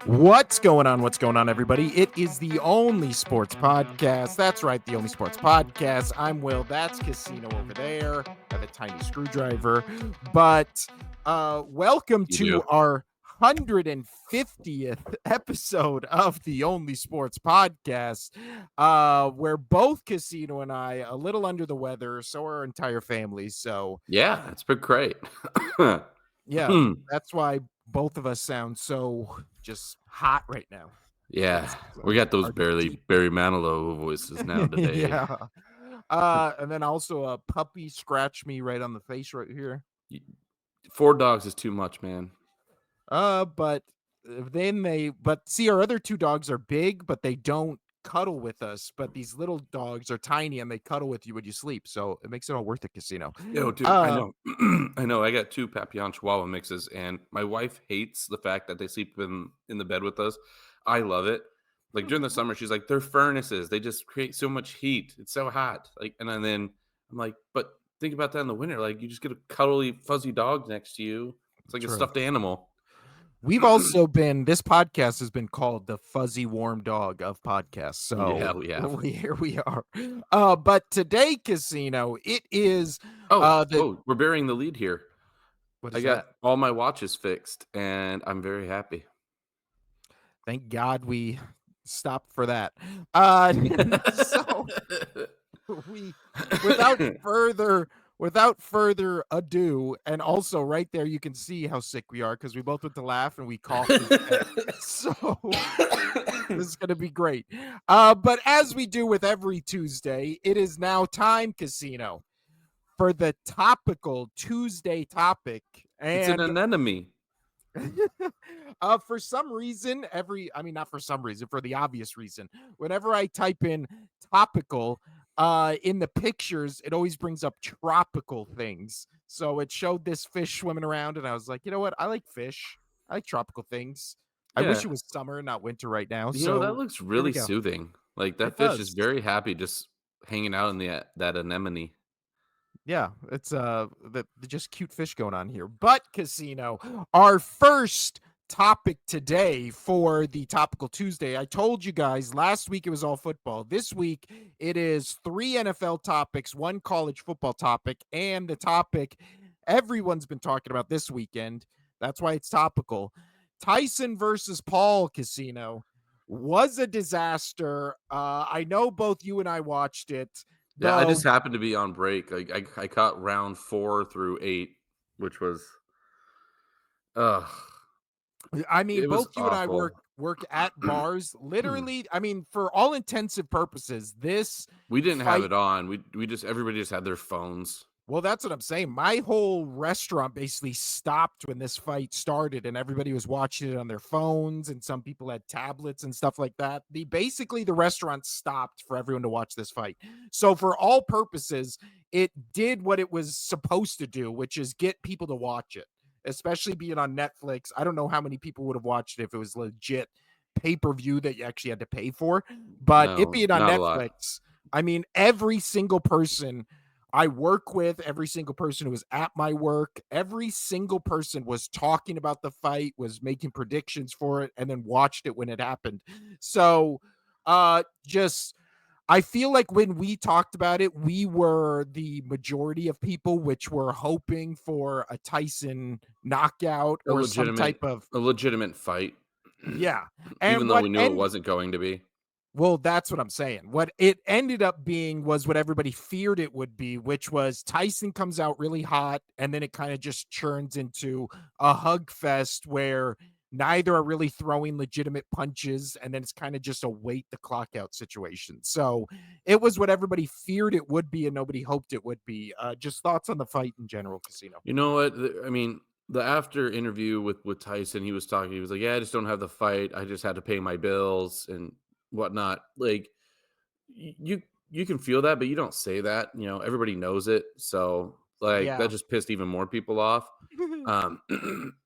What's going on? What's going on, everybody? It is the only sports podcast. That's right, the only sports podcast. I'm Will. That's Casino over there. I have a tiny screwdriver. But welcome You to do. our 150th episode of the only sports podcast, where both Casino and I a little under the weather, so are our entire family. So Yeah, it's been great. yeah, that's why both of us sound so just hot right now. Yeah, It's we got those our barely deep Barry Manilow voices now today. yeah. And then also a puppy scratched me right on the face right here. Y 4 dogs is too much, man. But but see, our other two dogs are big, but they don't cuddle with us. But these little dogs are tiny and they cuddle with you when you sleep. So it makes it all worth it, Casino. Yo, dude, I Uh, know. I know, I got 2 Papillon Chihuahua mixes, and my wife hates the fact that they sleep in the bed with us. I love it. Like, during the summer, she's like, "They're furnaces. They just create so much heat. It's so hot." Like, and then I'm like, "But think about that in the winter. Like, you just get a cuddly, fuzzy dog next to you. It's like a true. stuffed animal." We've also been this podcast has been called the fuzzy warm dog of podcasts. Yeah, So we have. here we are. But today, Casino, it is the We're burying the lead here. what I is got that? all my watches fixed, and I'm very happy. Thank God we stopped for that. So we without further ado, and also right there you can see how sick we are because we both went to laugh and we coughed instead. So this is gonna be great. But as we do with every Tuesday, it is now time, Casino, for the topical Tuesday topic. It's an And anemone. for some reason, not for some reason, for the obvious reason, whenever I type in topical, in the pictures, it always brings up tropical things. So it showed this fish swimming around, and I was like, you know what? I like fish. I like tropical things. I wish Yeah. it was summer, not winter right now. That So looks here we really go. soothing. Like, that It fish is does. very happy just hanging out in that anemone. Yeah, it's just cute fish going on here. But Casino, our first topic today for the topical Tuesday. I told you guys last week it was all football. This week it is 3 NFL topics, 1 college football topic, and the topic everyone's been talking about this weekend. That's why it's topical. Tyson versus Paul, Casino, was a disaster. I know both you and I watched it. Yeah, I The just happened to be on break. Like, I caught round 4 through 8, which was ugh, I mean, it was both you and I work awful. work at bars. Literally, I mean, for all intensive purposes, this We didn't have fight it on. We just everybody just had their phones. well, that's what I'm saying. My whole restaurant basically stopped when this fight started, and everybody was watching it on their phones, and some people had tablets and stuff like that. The restaurant stopped for everyone to watch this fight. So for all purposes, it did what it was supposed to do, which is get people to watch it, especially being on Netflix. I don't know how many people would have watched it if it was legit pay-per-view that you actually had to pay for, but it No, being on not a lot. Netflix, I mean, every single person I work with, every single person who was at my work, every single person was talking about the fight, was making predictions for it, and then watched it when it happened. So, just I feel like when we talked about it, we were the majority of people which were hoping for a Tyson knockout A or some legitimate type of a legitimate fight, yeah. even And though what we knew it ended wasn't going to be. well, that's what I'm saying. What it ended up being was what everybody feared it would be, which was Tyson comes out really hot, and then it kind of just churns into a hug fest where neither are really throwing legitimate punches, and then it's kind of just a wait the clock out situation. So it was what everybody feared it would be, and nobody hoped it would be. Just thoughts on the fight in general, Casino. You know what? I mean, the after interview with Tyson, he was talking. He was like, "Yeah, I just don't have the fight. I just had to pay my bills and whatnot." Like, you can feel that, but you don't say that. Everybody knows it. So, like, that Yeah. just pissed even more people off. Um,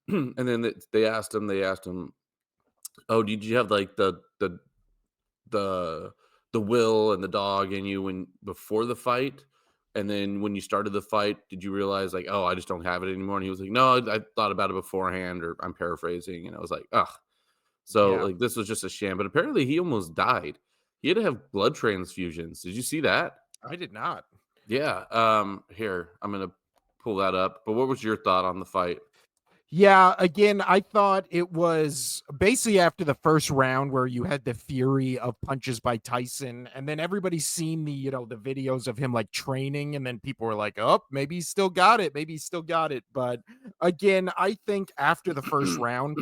and then they asked him. They asked him, "Oh, did you have like the the will and the dog in you when before the fight? And then when you started the fight, did you realize like, oh, I just don't have it anymore?" And he was like, "No, I thought about it beforehand," or I'm paraphrasing, and I was like, ugh. So, Yeah, like, this was just a sham, but apparently he almost died. He had to have blood transfusions. Did you see that? I did not. Yeah, here, I'm gonna pull that up, but what was your thought on the fight? Yeah, again, I thought it was basically after the first round where you had the fury of punches by Tyson, and then everybody's seen the videos of him like training, and then people were like, "Oh, maybe he's still got it. Maybe he's still got it." But again, I think after the first round,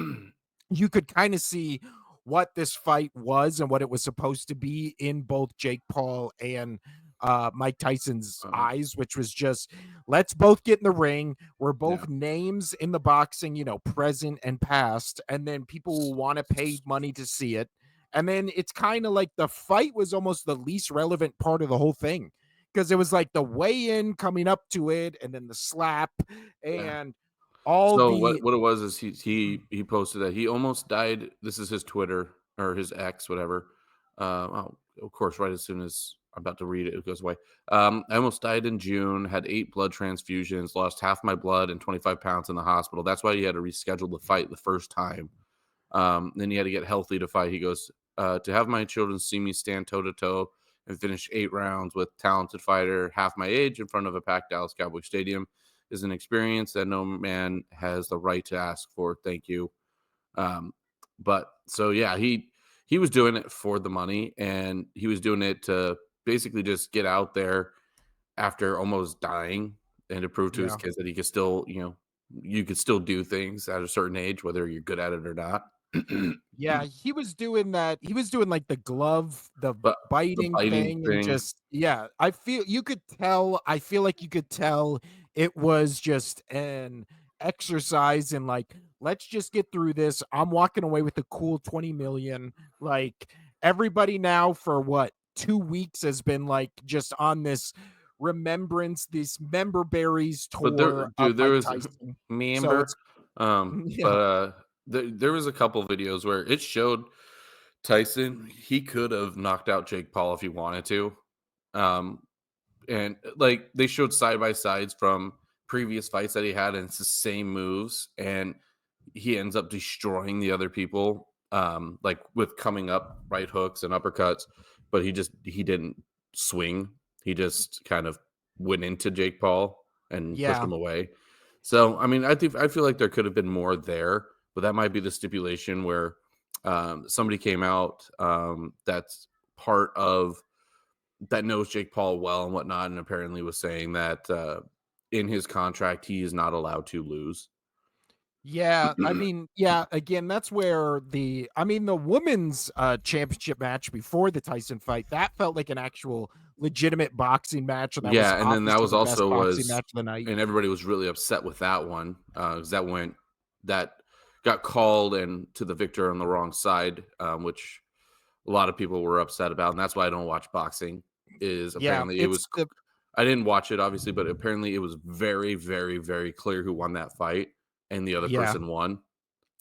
you could kind of see what this fight was and what it was supposed to be in both Jake Paul and Mike Tyson's Uh, eyes, which was just let's both get in the ring. We're yeah. both names in the boxing, present and past, and then people will want to pay money to see it. And then it's kind of like the fight was almost the least relevant part of the whole thing because it was like the weigh in coming up to it and then the slap Yeah. and all So the what it was is he posted that he almost died. This is his Twitter or his X, whatever. Oh, of course, right as soon as I'm about to read it, it goes away. I almost died in June. Had 8 blood transfusions. Lost half my blood and 25 pounds in the hospital. That's why he had to reschedule the fight the first time. Then he had to get healthy to fight. He goes, to have my children see me stand toe to toe and finish 8 rounds with talented fighter half my age in front of a packed Dallas Cowboy Stadium is an experience that no man has the right to ask for. Thank you. But so yeah, he was doing it for the money, and he was doing it to basically just get out there after almost dying and to prove to his yeah. kids that he could still, you could still do things at a certain age, whether you're good at it or not. Yeah, he was doing that. He was doing like the glove, the But the biting biting thing, and thing, just yeah. I feel you could tell. I feel like you could tell it was just an exercise in like, let's just get through this. I'm walking away with a cool 20 million. Like everybody now for what 2 weeks has been like just on this remembrance, this member berries but there, tour of dude, there Mike was Tyson. So it's member, yeah, but there was a couple videos where it showed Tyson. He could have knocked out Jake Paul if he wanted to. Um, and like they showed side by sides from previous fights that he had, and it's the same moves, and he ends up destroying the other people, like with coming up right hooks and uppercuts, but he didn't swing. He just kind of went into Jake Paul and pushed yeah. him away. So I mean, I feel like there could have been more there, but that might be the stipulation where somebody came out that's part of that knows Jake Paul well and whatnot, and apparently was saying that in his contract he is not allowed to lose. Yeah, I mean, yeah, again, that's where the women's championship match before the Tyson fight, that felt like an actual legitimate boxing match, and that was Yeah, and then that obviously was the best also boxing was match of the night. and everybody was really upset with that one, 'cause that got called and to the victor on the wrong side, which a lot of people were upset about, and that's why I don't watch boxing, is Yeah, apparently it it's was the I didn't watch it obviously, but apparently it was very, very, very clear who won that fight, and the other yeah, person won,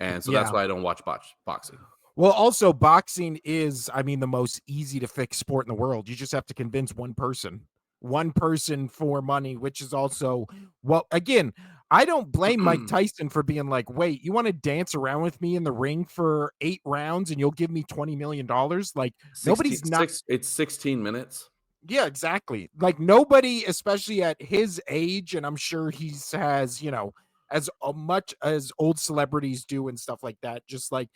and so that's yeah. why I don't watch boxing. Well, also boxing is, I mean, the most easy to fix sport in the world. You just have to convince one person for money, which is also well, again, I don't blame Mike Tyson for being like, wait, you want to dance around with me in the ring for 8 rounds and you'll give me $20 million? Like, 16 nobody's not. it's 16 minutes. Yeah, exactly. Like nobody, especially at his age, and I'm sure he's has, as much as old celebrities do and stuff like that, just like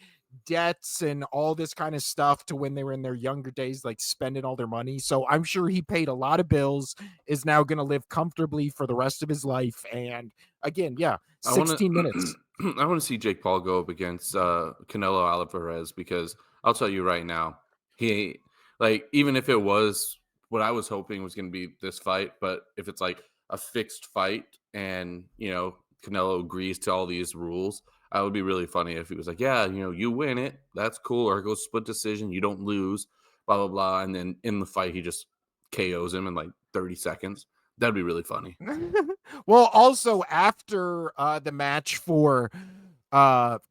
debts and all this kind of stuff to when they were in their younger days, like spending all their money. So I'm sure he paid a lot of bills, is now going to live comfortably for the rest of his life. And again, yeah, I want to 16 minutes. I want to see Jake Paul go up against Canelo Alvarez, because I'll tell you right now, he like, even if it was what I was hoping was going to be this fight, but if it's like a fixed fight and Canelo agrees to all these rules, that would be really funny if he was like, yeah, you win it, that's cool, or it goes split decision, you don't lose, blah blah blah, and then in the fight he just KOs him in like 30 seconds. That'd be really funny. Well, also after the match for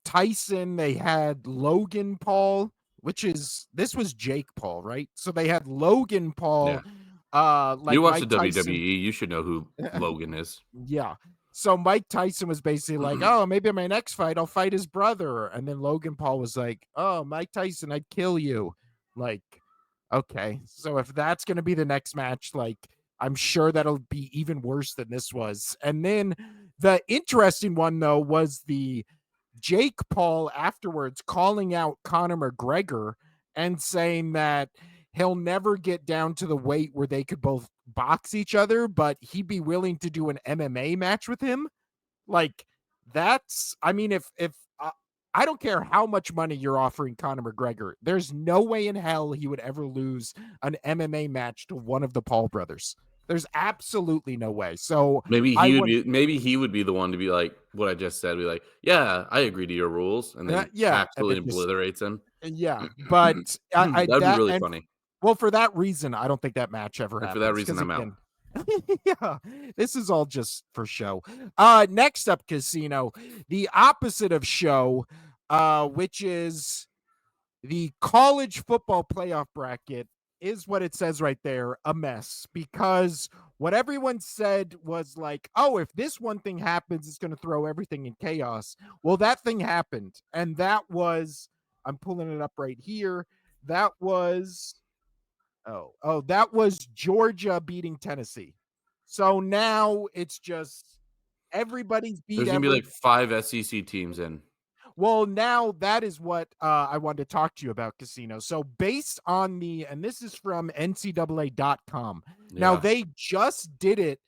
Tyson, they had Logan Paul, which is this was Jake Paul, right? So they had Logan Yeah. Paul, You like watch the Mike Tyson. WWE, you should know who Logan is. Yeah. So Mike Tyson was basically like, "Oh, maybe in my next fight, I'll fight his brother." And then Logan Paul was like, "Oh, Mike Tyson, I'd kill you." Like, okay. So if that's going to be the next match, like, I'm sure that'll be even worse than this was. And then the interesting one, though, was the Jake Paul afterwards calling out Conor McGregor and saying that he'll never get down to the weight where they could both box each other, but he'd be willing to do an MMA match with him. Like, that's, I mean, if I don't care how much money you're offering Conor McGregor, there's no way in hell he would ever lose an MMA match to one of the Paul brothers. There's absolutely no way. So I would, Maybe he would be the one to be like what I just said, be like, "Yeah, I agree to your rules," and then yeah, and absolutely then just obliterates him. yeah, but I That'd be that really and funny, well, for that reason, I don't think that match ever and for that happens reason, because I'm out. again, yeah, this is all just for show. Next up, Casino, the opposite of show, which is the college football playoff bracket is what it says right there, a mess, because what everyone said was like, oh, if this one thing happens, it's going to throw everything in chaos. Well, that thing happened. And that was, I'm pulling it up right here. That was, that was Georgia beating Tennessee. So now it's just everybody's beat There's gonna be every. like 5 SEC teams in. Well, now that is what I wanted to talk to you about, Casino. So, based on and this is from NCAA.com. Now, Yeah. they just did it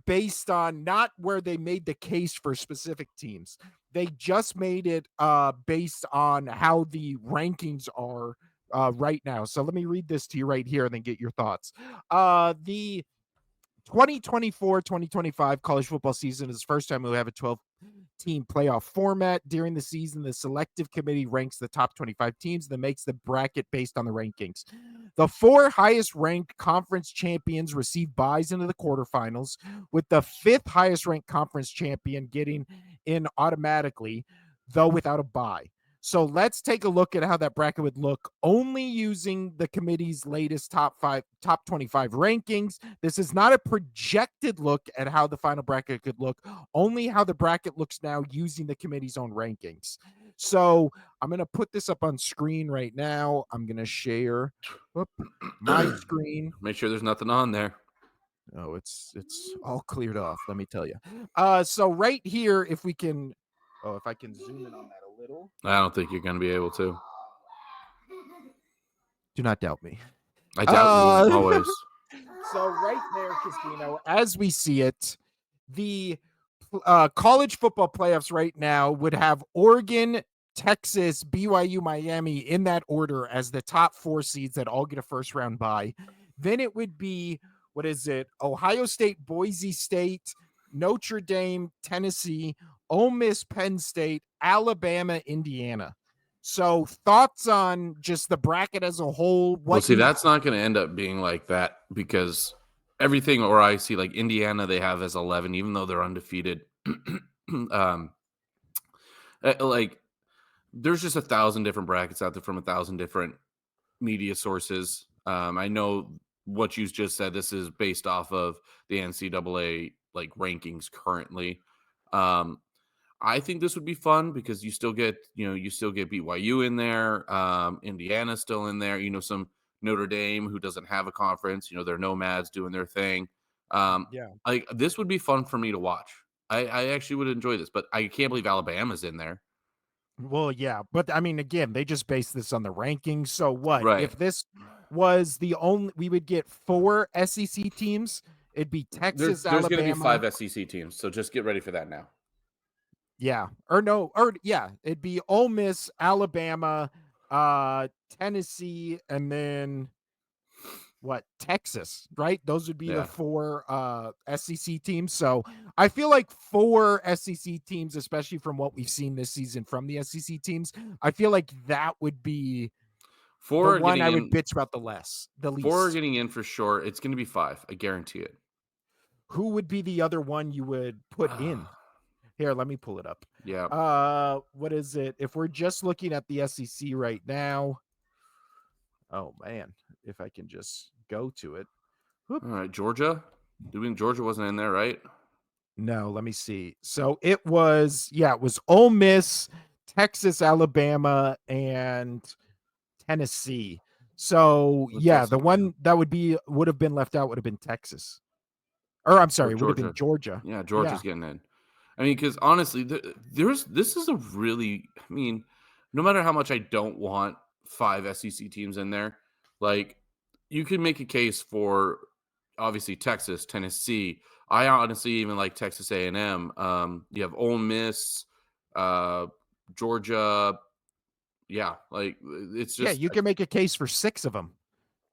based on not where they made the case for specific teams. They just made it based on how the rankings are right now. So, let me read this to you right here and then get your thoughts. The 2024-2025 college football season is the first time we have a 12-team playoff format. During the season, the selective committee ranks the top 25 teams and then makes the bracket based on the rankings. The 4 highest ranked conference champions receive buys into the quarterfinals, with the 5th highest ranked conference champion getting in automatically, though without a bye. So let's take a look at how that bracket would look only using the committee's latest top 25 rankings. This is not a projected look at how the final bracket could look, only how the bracket looks now using the committee's own rankings. So I'm going to put this up on screen right now. I'm going to share my screen. Make sure there's nothing on there. Oh, it's all cleared off. Let me tell you. So right here, if we can, if I can zoom in on that a little. I don't think you're gonna be able to. Do not doubt me. I doubt you Uh, always. so right there, Casino, as we see it, the college football playoffs right now would have Oregon, Texas, BYU, Miami in that order as the top 4 seeds that all get a first round bye. Then it would be, what is it? Ohio State, Boise State, Notre Dame, Tennessee, Ole Miss, Penn State, Alabama, Indiana. So thoughts on just the bracket as a whole, Well, what see, you that's not gonna end up being like that because everything or I see like Indiana they have as 11, even though they're undefeated. um, like there's just 1,000 different brackets out there from 1,000 different media sources. I know what you just said. This is based off of the NCAA like rankings currently. Um, I think this would be fun because you still get BYU in there. Indiana's still in there. Some Notre Dame who doesn't have a conference. They're nomads doing their thing. yeah. Like this would be fun for me to watch. I actually would enjoy this, but I can't believe Alabama's in there. Well, yeah, but I mean, again, they just base this on the rankings. So what Right. if this was the only? We would get 4 SEC teams. It'd be Texas, There's going to be Alabama. 5 SEC teams, so just get ready for that now. Yeah, or no, or yeah, it'd be Ole Miss, Alabama, Tennessee, and then what, Texas, right? Those would be the Yeah. 4 SEC teams. So I feel like 4 SEC teams, especially from what we've seen this season from the SEC teams, I feel like that would be the Four are one getting I would in. bitch about the Four are least. getting in for sure. It's going to be 5. I guarantee it. Who would be the other one you would put in? Here, let me pull it up. Yeah. What is it? If we're just looking at the SEC right now, oh man, if I can just go to it. Whoop. All right. Georgia. Doing Georgia wasn't in there, right? No, let me see. So it was, yeah, it was Ole Miss, Texas, Alabama, and Tennessee. So, With yeah, Texas the one that would have been left out would have been Texas. Or I'm or sorry, it would have been Georgia. Georgia. Yeah, Yeah. Georgia's getting in. I mean, because honestly, there's this is a really, I mean, no matter how much I don't want 5 SEC teams in there, like you can make a case for obviously Texas, Tennessee. I honestly even like Texas A&M. You have Ole Miss, uh, Georgia. Yeah, like it's Yeah, just you can make a case for 6 of them.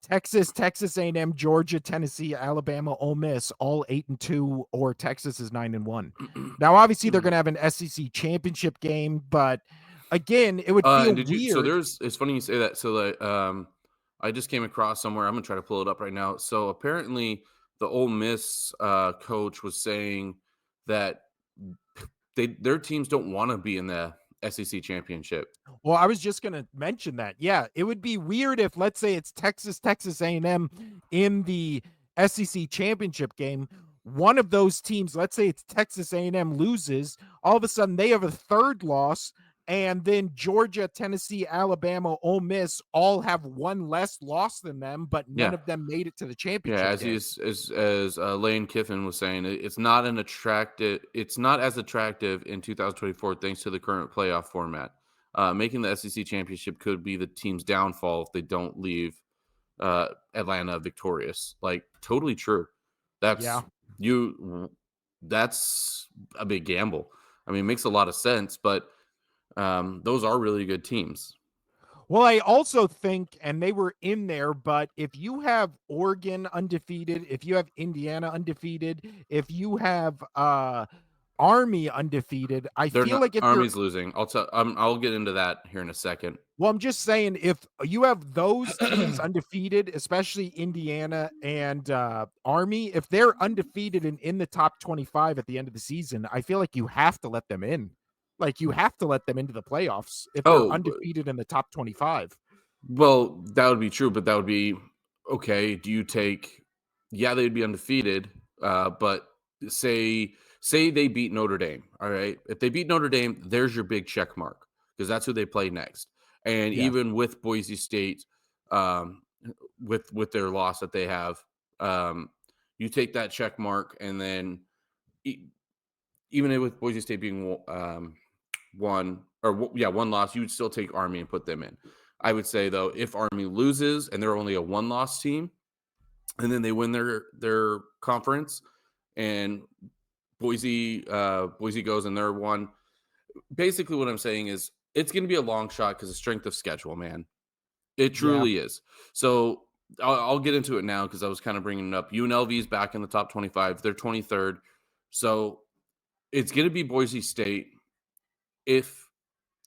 Texas, Texas A&M, Georgia, Tennessee, Alabama, Ole Miss, all 8-2, or Texas is 9-1. Now, obviously, they're gonna have an SEC championship game, but again, it would feel and did you? So weird. there's. It's funny you say that. So like, I just came across somewhere. I'm gonna try to pull it up right now. So apparently, the Ole Miss coach was saying that their teams don't want to be in the SEC championship. Well, I was just gonna mention that. Yeah, it would be weird if, let's say, it's Texas, Texas A&M in the SEC championship game. One of those teams, let's say it's Texas A&M, loses. All of a sudden, they have a third loss, and then Georgia, Tennessee, Alabama, Ole Miss all have one less loss than them, but none Yeah, of them made it to the yeah. championship As game. he's as Lane Kiffin was saying, it's not an attractive. It's not as attractive in 2024 thanks to the current playoff format. Making the SEC championship could be the team's downfall if they don't leave Atlanta victorious. Like totally true. That's Yeah. you. That's a big gamble. I mean, it makes a lot of sense, but those are really good teams. Well, I also think, and they were in there, but if you have Oregon undefeated, if you have Indiana undefeated, if you have Army undefeated, I They're feel not. like if you're, Army's losing. I'll get into that here in a second. well, I'm just saying, if you have those teams undefeated, especially Indiana and Army, if they're undefeated and in the top 25 at the end of the season, I feel like you have to let them in. Like, you have to let them into the playoffs if they're Oh, undefeated in the top 25. well, that would be true, but that would be okay. Do you take? Yeah, they'd be undefeated, but say they beat Notre Dame. All right, if they beat Notre Dame, there's your big check mark because that's who they play next. And Yes. even with Boise State, um, with their loss that they have, you take that check mark, and then e- even with Boise State being one loss, you would still take Army and put them in. I would say though, if Army loses and they're only a one loss team, and then they win their conference, and Boise goes and they're one. Basically, what I'm saying is it's going to be a long shot because of strength of schedule, man. It Yeah. truly is. So I'll get into it now because I was kind of bringing it up. UNLV is back in the top 25. They're 23rd. So it's going to be Boise State if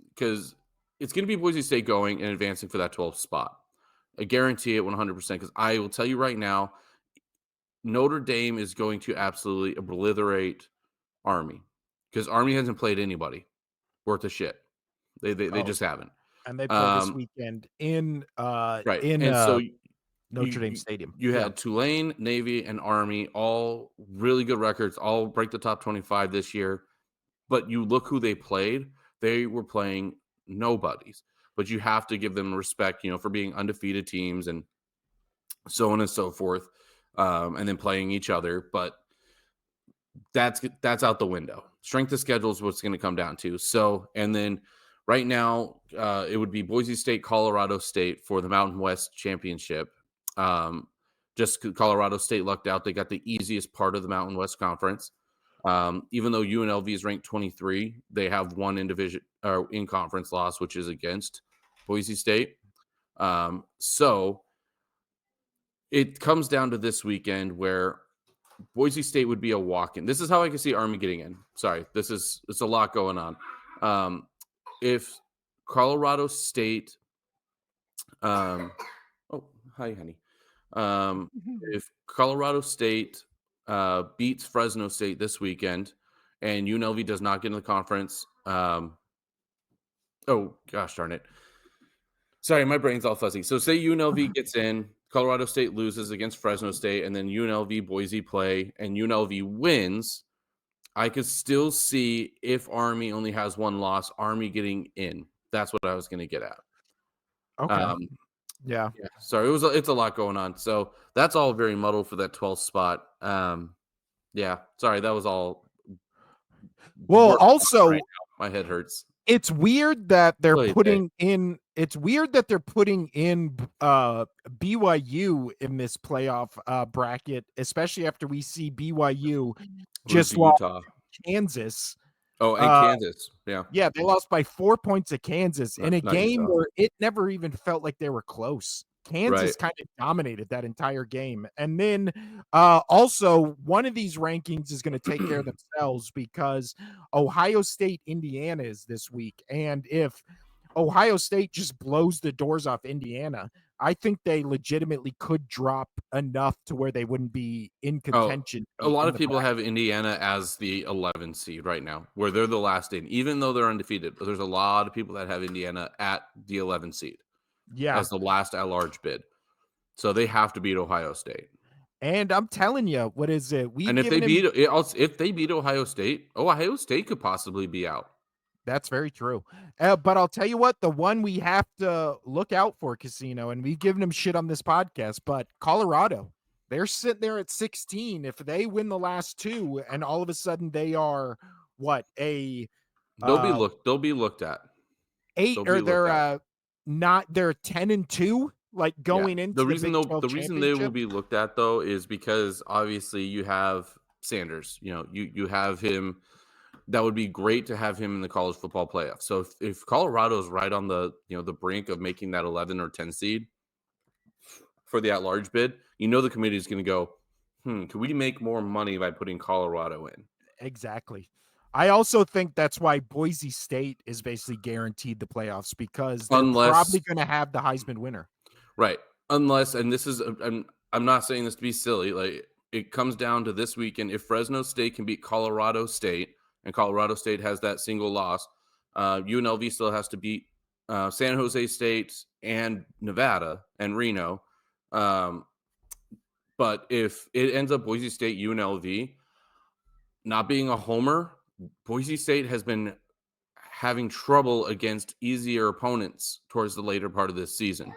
because it's going to be Boise State going and advancing for that 12th spot. I guarantee it 100% because I will tell you right now, Notre Dame is going to absolutely obliterate Army because Army hasn't played anybody worth a shit. They Oh, just haven't. and they play this Um, weekend in right, and so Notre Dame Stadium. you Yeah. had Tulane, Navy, and Army all really good records, all break the top 25 this year. But you look who they played; they were playing nobodies. But you have to give them respect, for being undefeated teams and so on and so forth, and then playing each other. But that's out the window. Strength of schedule is what's going to come down to. So, and then right now, it would be Boise State, Colorado State for the Mountain West Championship. Um, just Colorado State lucked out; they got the easiest part of the Mountain West Conference. Even though UNLV is ranked 23, they have one in division or in conference loss, which is against Boise State. So it comes down to this weekend where Boise State would be a walk-in. This is how I can see Army getting in. Sorry, it's a lot going on. Um, if Colorado State, um, oh hi honey, if Colorado State beats Fresno State this weekend, and UNLV does not get in the conference, oh gosh darn it, sorry, my brain's all fuzzy. So say UNLV gets in, Colorado State loses against Fresno State, and then UNLV Boise play, and UNLV wins. I could still see if Army only has one loss, Army getting in. That's what I was going to get at. Okay. Um, Yeah. yeah, sorry, it's a lot going on. So that's all very muddled for that 12th spot. Yeah, sorry, that was all Well, work right also, now. My head hurts. it's weird that they're Really day. putting in BYU in this playoff bracket, especially after we see BYU Lose just to lost Utah. to Kansas. Oh, and Uh, Kansas. Yeah, yeah, they lost by 4 points to Kansas in a not game Utah. where it never even felt like they were close. Right. Kansas kind of dominated that entire game. And then also one of these rankings is going to take care of themselves because Ohio State, Indiana is this week. And if Ohio State just blows the doors off Indiana, I think they legitimately could drop enough to where they wouldn't be in Oh, contention a lot in of the people bracket. have Indiana as the 11 seed right now, where they're the last in, even though they're undefeated. But there's a lot of people that have Indiana at the 11 seed Yeah. as the last at large bid. So they have to beat Ohio State. And I'm telling you, what is it? We've And if they given him. if they beat Ohio State could possibly be out. That's very true. But I'll tell you what, the one we have to look out for, Casino, and we've given him shit on this podcast, but Colorado, they're sitting there at 16. If they win the last two, and all of a sudden they are what uh They'll be looked at. eight They'll or be looked they're at. not they're 10-2, like Yeah. going into the Big 12 The reason they will championship. be looked at though is because obviously you have Sanders. You have him. That would be great to have him in the college football playoff. So if Colorado's right on the the brink of making that 11 or 10 seed for the at-large bid, the committee is going to go, can we make more money by putting Colorado in? Exactly. I also think that's why Boise State is basically guaranteed the playoffs because they're Unless probably going to have the Heisman winner. Right. Unless, and this is, I'm not saying this to be silly. Like it comes down to this weekend. If Fresno State can beat Colorado State, and Colorado State has that single loss, UNLV still has to beat San Jose State and Nevada and Reno. Um, but if it ends up Boise State UNLV, not being a homer, Boise State has been having trouble against easier opponents towards the later part of this season.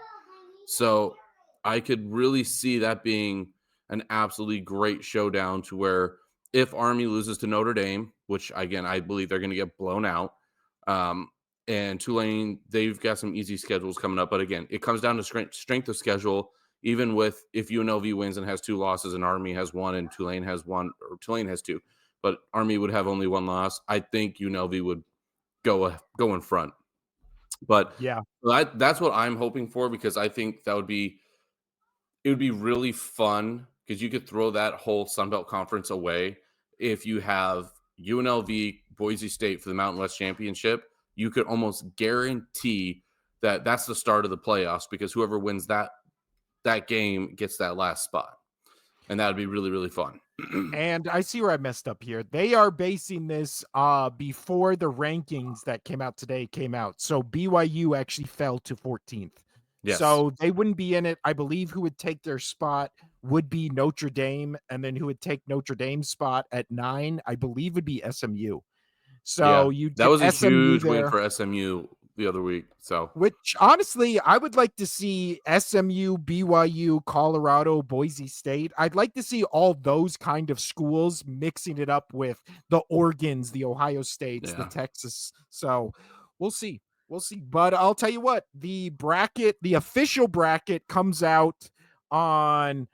So I could really see that being an absolutely great showdown to where if Army loses to Notre Dame, which again, I believe they're going to get blown out, and Tulane, they've got some easy schedules coming up. But again, it comes down to strength of schedule. Even with if UNLV wins and has two losses and Army has one and Tulane has one, or Tulane has two, but Army would have only one loss, I think UNLV would go in front. But Yeah. that's what I'm hoping for because I think it would be really fun because you could throw that whole Sun Belt Conference away if you have UNLV, Boise State for the Mountain West Championship. You could almost guarantee that that's the start of the playoffs because whoever wins that game gets that last spot, and that would be really really fun. And I see where I messed up here. They are basing this before the rankings that came out today came out. So BYU actually fell to 14th. Yes. So they wouldn't be in it. I believe who would take their spot would be Notre Dame, and then who would take Notre Dame's spot at 9, I believe would be SMU. Yeah. So you'd That get was a SMU huge win there. for SMU the other week. So Which honestly, I would like to see SMU, BYU, Colorado, Boise State. I'd like to see all those kind of schools mixing it up with the Oregons, the Ohio States, the yeah. Texas. So we'll see. We'll see. But I'll tell you what, the official bracket comes out on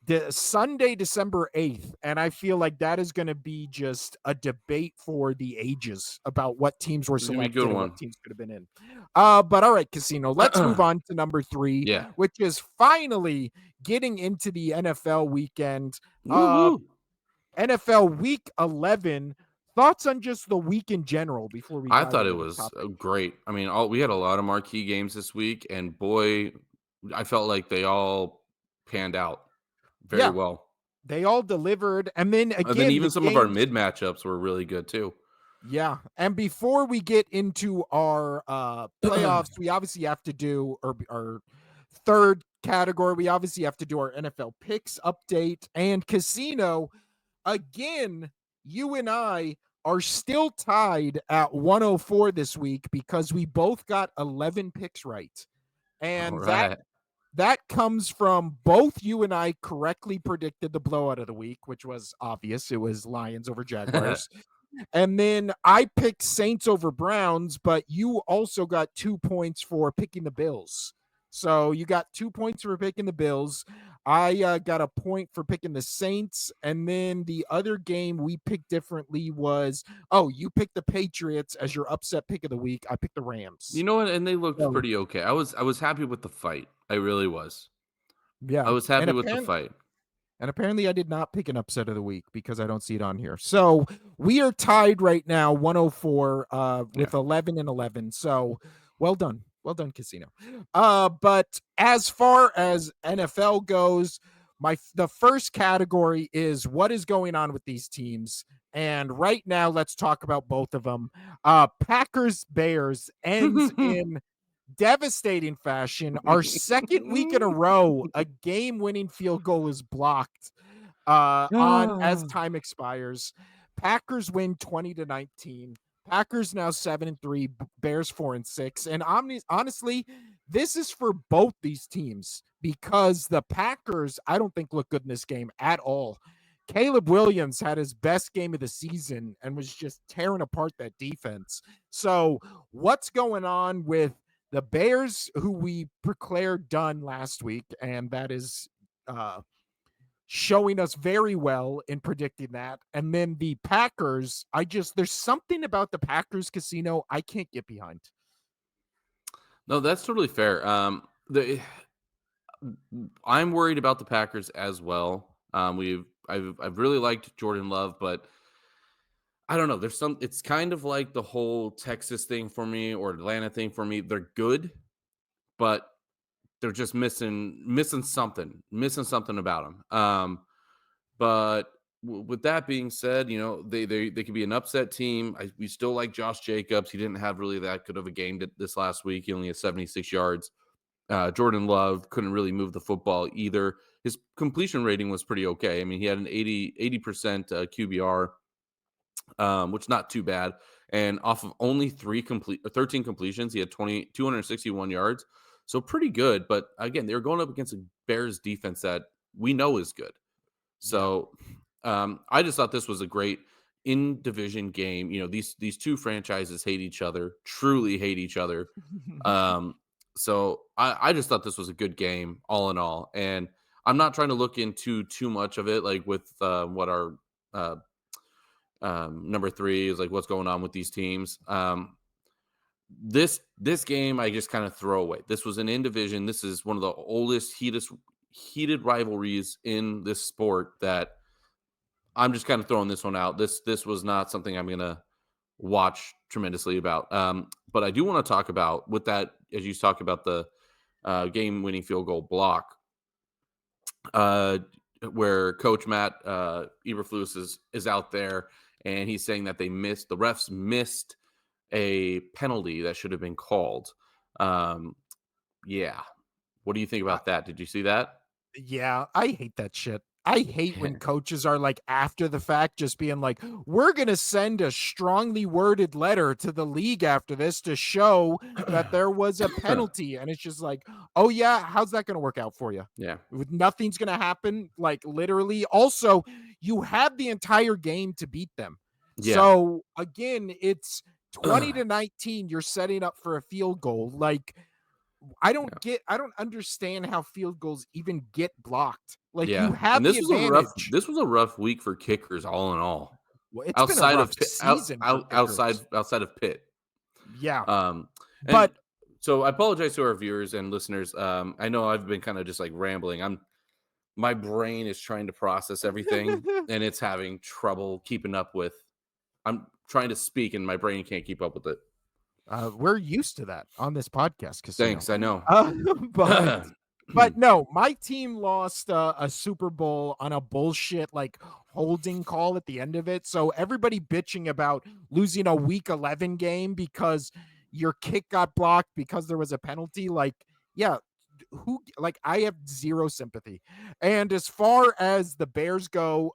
the Sunday, December 8th. And I feel like that is going to be just a debate for the ages about what teams were It's gonna be a good selected and what one. teams could have been in. But all right, Casino, let's move on to number 3, Yeah. which is finally getting into the NFL weekend. Woohoo. NFL week 11. Thoughts on just the week in general before we I dive thought it into the was topic? great. I mean, we had a lot of marquee games this week, and boy, I felt like they all panned out very Yeah, well. they all delivered. And then And then again, even the some of our games. mid matchups were really good too. Yeah, and before we get into our playoffs, we obviously have to do our third category. We obviously have to do our NFL picks update and Casino again. you and I are still tied at 104 this week because we both got 11 picks right. All And right. that comes from both you and I correctly predicted the blowout of the week, which was obvious. It was Lions over Jaguars. And then I picked Saints over Browns, but you also got 2 points for picking the Bills. So you got 2 points for picking the Bills. I got a point for picking the Saints. And then the other game we picked differently was, oh, you picked the Patriots as your upset pick of the week. I picked the You Rams. know what? And they looked So, pretty okay. I was happy with the fight. I really was. I yeah. was happy with the fight. And apparently I did not pick an upset of the week because I don't see it on here. So we are tied right now, 104 Yeah. with 11 and 11. So well done. Well done, Casino. But as far as NFL goes, the first category is what is going on with these teams. And right now, let's talk about both of them. Packers Bears ends in devastating fashion. Our second week in a row, a game-winning field goal is blocked on as Ah. time expires. Packers win 20-19. Packers now 7-3, Bears 4-6. And honestly, this is for both these teams because the Packers, I don't think look good in this game at all. Caleb Williams had his best game of the season and was just tearing apart that defense. So, what's going on with the Bears, who we declared done last week, and that is showing us very well in predicting that. And then the Packers, there's something about the Packers casino I can't get behind. No, that's totally fair. I'm worried about the Packers as well. I've really liked Jordan Love, but I don't know. It's kind of like the whole Texas thing for me or Atlanta thing for me. They're good, but they're just missing something about them. But with that being said, they could be an upset team. We still like Josh Jacobs. He didn't have really that good of a game this last week. He only had 76 yards. Jordan Love couldn't really move the football either. His completion rating was pretty okay. I mean, he had an 80% QBR, which not too bad. And off of only 13 completions, he had 261 yards. So pretty good. But again, they were going up against a Bears defense that we know is good. Yeah. So I just thought this was a great in division game. These two franchises hate each other, truly hate each other. Um, so I just thought this was a good game, all in all. And I'm not trying to look into too much of it, like with what our uh, number three is, like what's going on with these teams. This game I just kind of throw away. This was an in division. This is one of the oldest heated rivalries in this sport that I'm just kind of throwing this one out. This was not something I'm gonna watch tremendously about. But I do want to talk about with that, as you talk about the game-winning field goal block, uh, where Coach Matt Eberflus is out there, and he's saying that the refs missed a penalty that should have been called. Um, yeah, what do you think I, about that? Did you see that? Yeah, I hate that shit. I hate when coaches are like after the fact just being like, we're going to send a strongly worded letter to the league after this to show that there was a penalty. And it's just like, oh, yeah, how's that going to work out for you? Yeah, Nothing's going to happen. Like, literally. Also, you had the entire game to beat them. yeah. So, again, it's 20-19. You're setting up for a field goal. Like, I don't understand how field goals even get blocked. Like you Yeah, and have the advantage. this was a rough week for kickers all in all. Well, it's been a Outside rough of Pitt, season for kickers. outside of Pitt. Yeah. Um and But so I apologize to our viewers and listeners. I know I've been kind of just like rambling. My brain is trying to process everything and it's having trouble keeping up with. I'm trying to speak and my brain can't keep up with it. we're used to that on this podcast, Casino. Thanks, I know. Uh, but but no, my team lost a Super Bowl on a bullshit like holding call at the end of it. So everybody bitching about losing a week 11 game because your kick got blocked because there was a penalty. Like, yeah, I have zero sympathy. And as far as the Bears go,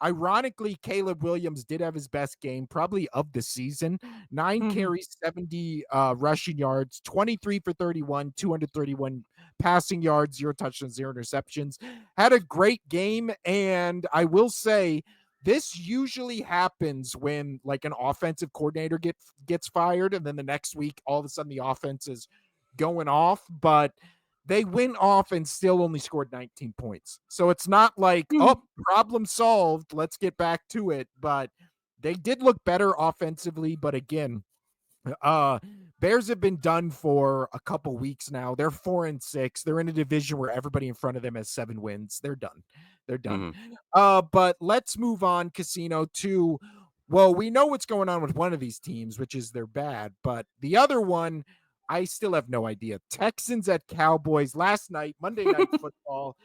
Ironically, Caleb Williams did have his best game, probably of the season. 9 Mhm. carries, 70 rushing yards, 23 for 31, 231 passing yards, 0 touchdowns, 0 interceptions. Had a great game. And I will say, this usually happens when like an offensive coordinator gets fired, and then the next week, all of a sudden, the offense is going off. But they went off and still only scored 19 points. So it's not like, oh, Mhm. problem solved. Let's get back to it. But they did look better offensively. But again, uh, Bears have been done for a couple weeks now. They're 4-6. They're in a division where everybody in front of them has 7 wins. They're done. They're done. Mhm. But let's move on, Casino, to well, we know what's going on with one of these teams, which is they're bad, but the other one, I still have no idea. Texans at Cowboys last night, Monday Night Football.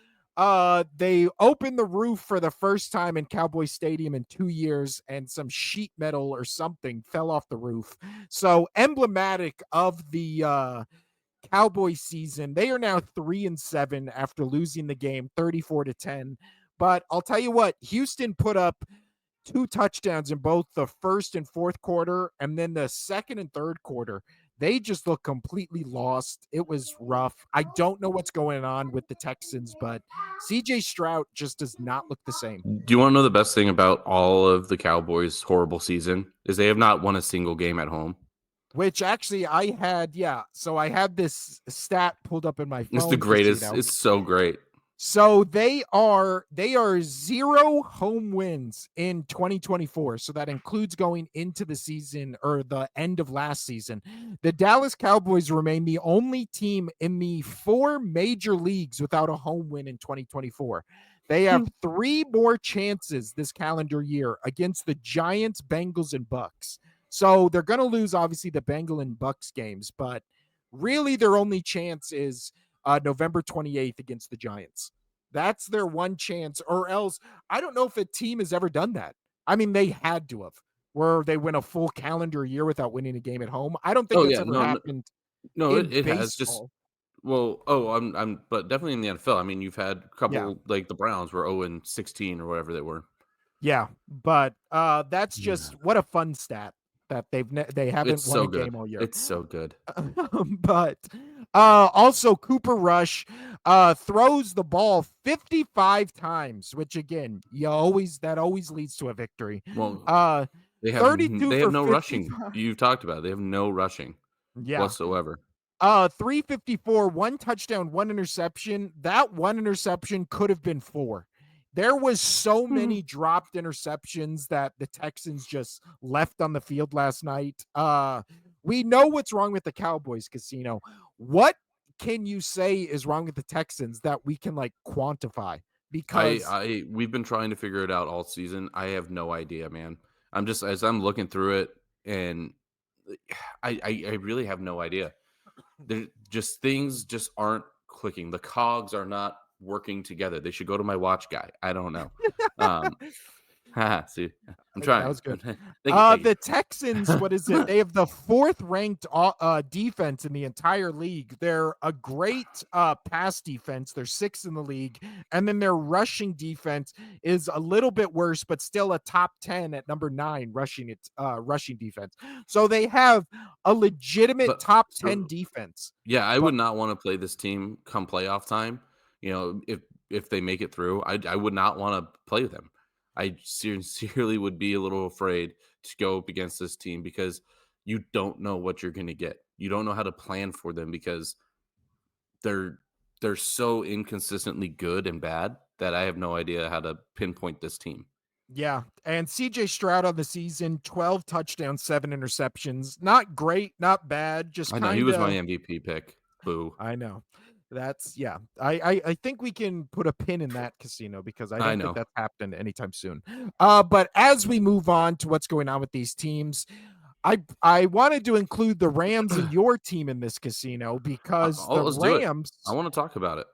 They opened the roof for the first time in Cowboy Stadium in 2 years, and some sheet metal or something fell off the roof. So emblematic of the Cowboy season. They are now 3-7 after losing the game 34-10. But I'll tell you what, Houston put up 2 touchdowns in both the first and fourth quarter, and then the second and third quarter. They just look completely lost. It was rough. I don't know what's going on with the Texans, but CJ Stroud just does not look the same. Do you wanna know the best thing about all of the Cowboys' horrible season? Is they have not won a single game at home. Which actually I had, yeah. So I had this stat pulled up in my It's the phone, greatest. Casino. It's so great. So they are 0 home wins in 2024. So that includes going into the season or the end of last season. The Dallas Cowboys remain the only team in the 4 major leagues without a home win in 2024. They have Hmm. 3 more chances this calendar year against the Giants, Bengals, and Bucks. So they're going to lose, obviously, the Bengal and Bucks games, but really their only chance is November 28th against the Giants. That's their one chance, or else I don't know if a team has ever done that. I mean, they had to have, where they win a full calendar year without winning a game at home. I don't think Oh, that's yeah. ever No, no, happened no, in it has just baseball. well, oh, but definitely in the NFL. I mean, you've had a Yeah. couple like the Browns were 0-16 or whatever they were. Yeah, but that's Yeah. just what a fun stat that they haven't It's won so a good. game all year. It's so good. But also Cooper Rush throws the ball 55 times, which again, that always leads to a victory. Well, Uh 32 they have for no rushing. 55. You've talked about it. They have no rushing Yeah. whatsoever. 354, 1 touchdown, 1 interception. That one interception could have been 4. There was so Mhm. many dropped interceptions that the Texans just left on the field last night. We know what's wrong with the Cowboys, Casino. What can you say is wrong with the Texans that we can like quantify? Because I we've been trying to figure it out all season. I have no idea, man. I'm just as I'm looking through it, and I really have no idea. There just things just aren't clicking. The cogs are not working together. They should go to my watch guy. I don't know. Um, see, I'm that trying. was good. Thank you, thank The Texans, what is it? They have the 4th ranked defense in the entire league. They're a great pass defense. They're 6th in the league, and then their rushing defense is a little bit worse, but still a top 10 at number 9 rushing defense. So they have a legitimate but top 10 so defense. yeah, I But would not want to play this team come playoff time. You know, if they make it through, I would not want to play them. I sincerely would be a little afraid to go up against this team because you don't know what you're going to get. You don't know how to plan for them because they're they're so inconsistently good and bad that I have no idea how to pinpoint this team. yeah, and CJ Stroud on the season, 12 touchdowns, 7 interceptions. Not great, not bad, just I know he kind was my of. MVP pick. Boo. I know. That's yeah. I think we can put a pin in that, Casino, because I I don't think know. that's happened anytime soon. But as we move on to what's going on with these teams, I wanted to include the Rams and your team in this, Casino, because Let's do it. I want to talk about it.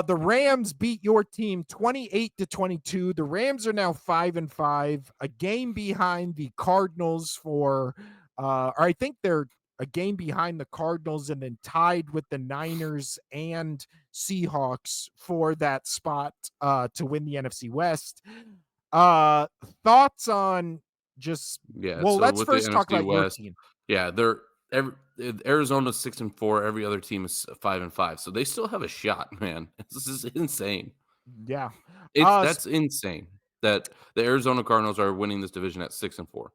The Rams beat your team 28-22. The Rams are now 5-5, a game behind the Cardinals or I think they're a game behind the Cardinals and then tied with the Niners and Seahawks for that spot to win the NFC West. Uh, thoughts on just Yeah, well, so let's with the first talk NFC about your West, team. yeah, Arizona's 6-4, every other team is 5-5, so they still have a shot, man. This is insane. Yeah. That's insane that the Arizona Cardinals are winning this division at 6-4.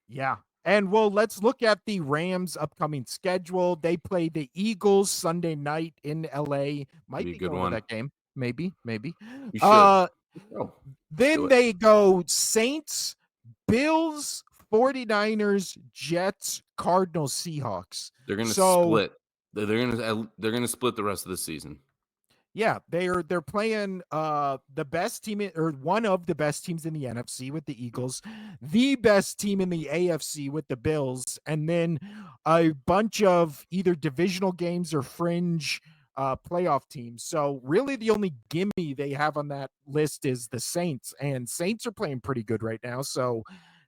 Yeah. And well, let's look at the Rams' upcoming schedule. They play the Eagles Sunday night in LA. Could Might be a be good going to one. that game. Maybe, maybe. You should. Uh Oh, do then it. they go Saints, Bills, 49ers, Jets, Cardinals, Seahawks. They're gonna So split. They're gonna split the rest of the season. yeah, they're playing the best team or one of the best teams in the NFC with the Eagles, the best team in the AFC with the Bills, and then a bunch of either divisional games or fringe playoff teams. So really the only gimme they have on that list is the Saints, and Saints are playing pretty good right now. So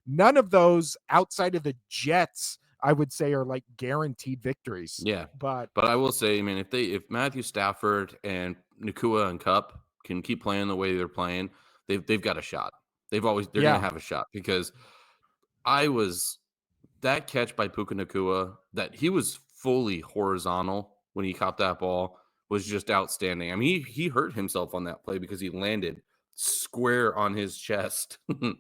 none of those outside of the Jets, I would say, are like guaranteed victories. Yeah, But but I will say, man, if Matthew Stafford and Nakua and Cup can keep playing the way they're playing, they've got a shot. They're gonna yeah, have a shot because I was that catch by Puka Nakua that he was fully horizontal when he caught that ball was just outstanding. I mean, he hurt himself on that play because he landed square on his chest. yeah.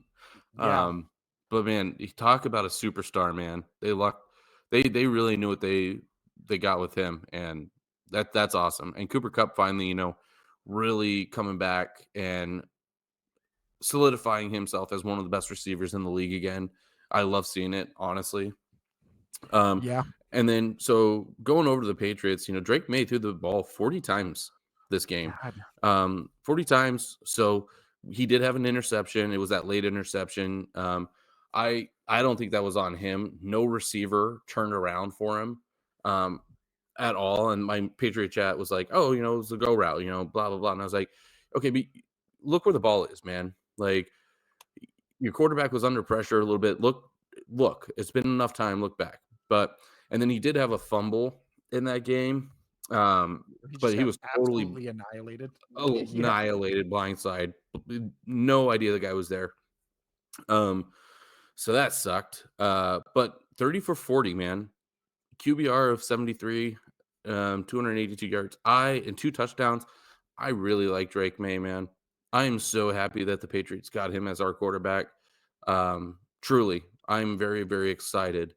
um, but man, you talk about a superstar, man. They really knew what they got with him, and that's awesome. And Cooper Cup finally, really coming back and solidifying himself as one of the best receivers in the league again. I love seeing it, honestly. Um, Yeah. and then so going over to the Patriots, Drake May threw the ball 40 times this game. God. 40 times. So he did have an interception. It was that late interception. I don't think that was on him. No receiver turned around for him um, at all. And my Patriot chat was like, oh, it was a go route, blah, blah, blah. And I was like, okay, but look where the ball is, man. Like your quarterback was under pressure a little bit. Look, it's been enough time. Look back. And then he did have a fumble in that game. He But just he got was totally absolutely annihilated. Yeah. annihilated blindside. No idea the guy was there. So that sucked. But 30 for 40, man. QBR of 73, 282 yards. And 2 touchdowns. I really like Drake May, man. I am so happy that the Patriots got him as our quarterback. Truly, I'm very, very excited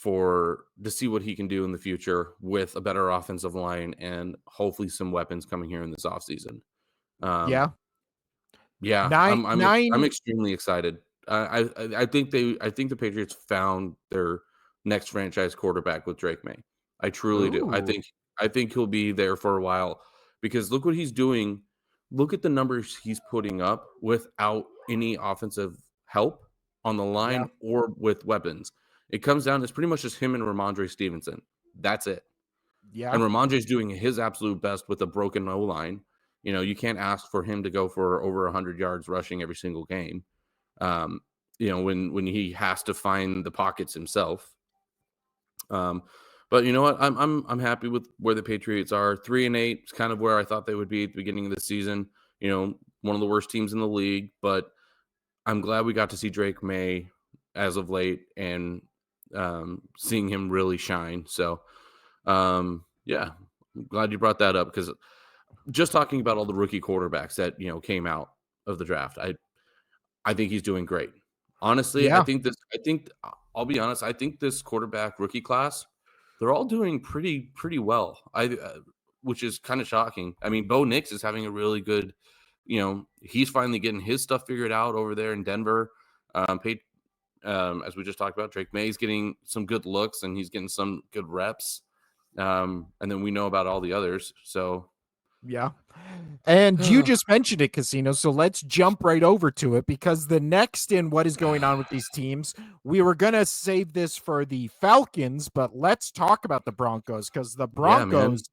to see what he can do in the future with a better offensive line and hopefully some weapons coming here in this offseason. Um, Yeah. yeah, 9 I'm 9 extremely excited. I think the Patriots found their next franchise quarterback with Drake May. I truly do. I Ooh. think I think he'll be there for a while because look what he's doing. Look at the numbers he's putting up without any offensive help on the Yeah. line or with weapons. It comes down, it's pretty much just him and Ramondre Stevenson. That's it. Yeah. And Ramondre's doing his absolute best with a broken O line. You can't ask for him to go for over 100 yards rushing every single game. Um, when he has to find the pockets himself. Um, but you know what? I'm happy with where the Patriots are. 3-8 is kind of where I thought they would be at the beginning of the season. One of the worst teams in the league, but I'm glad we got to see Drake May as of late and seeing him really shine. So yeah, I'm glad you brought that up because just talking about all the rookie quarterbacks that came out of the draft, I think he's doing great. Honestly, Yeah. I think I'll be honest. I think this quarterback rookie class, they're all doing pretty well. Which is kind of shocking. I mean, Bo Nix is having a really good. He's finally getting his stuff figured out over there in Denver. As we just talked about, Drake May's getting some good looks and he's getting some good reps. And then we know about all the others. So Yeah. And you just mentioned it, Casino. So let's jump right over to it because the next in what is going on with these teams, we were going to save this for the Falcons, but let's talk about the Broncos because the yeah, man, Broncos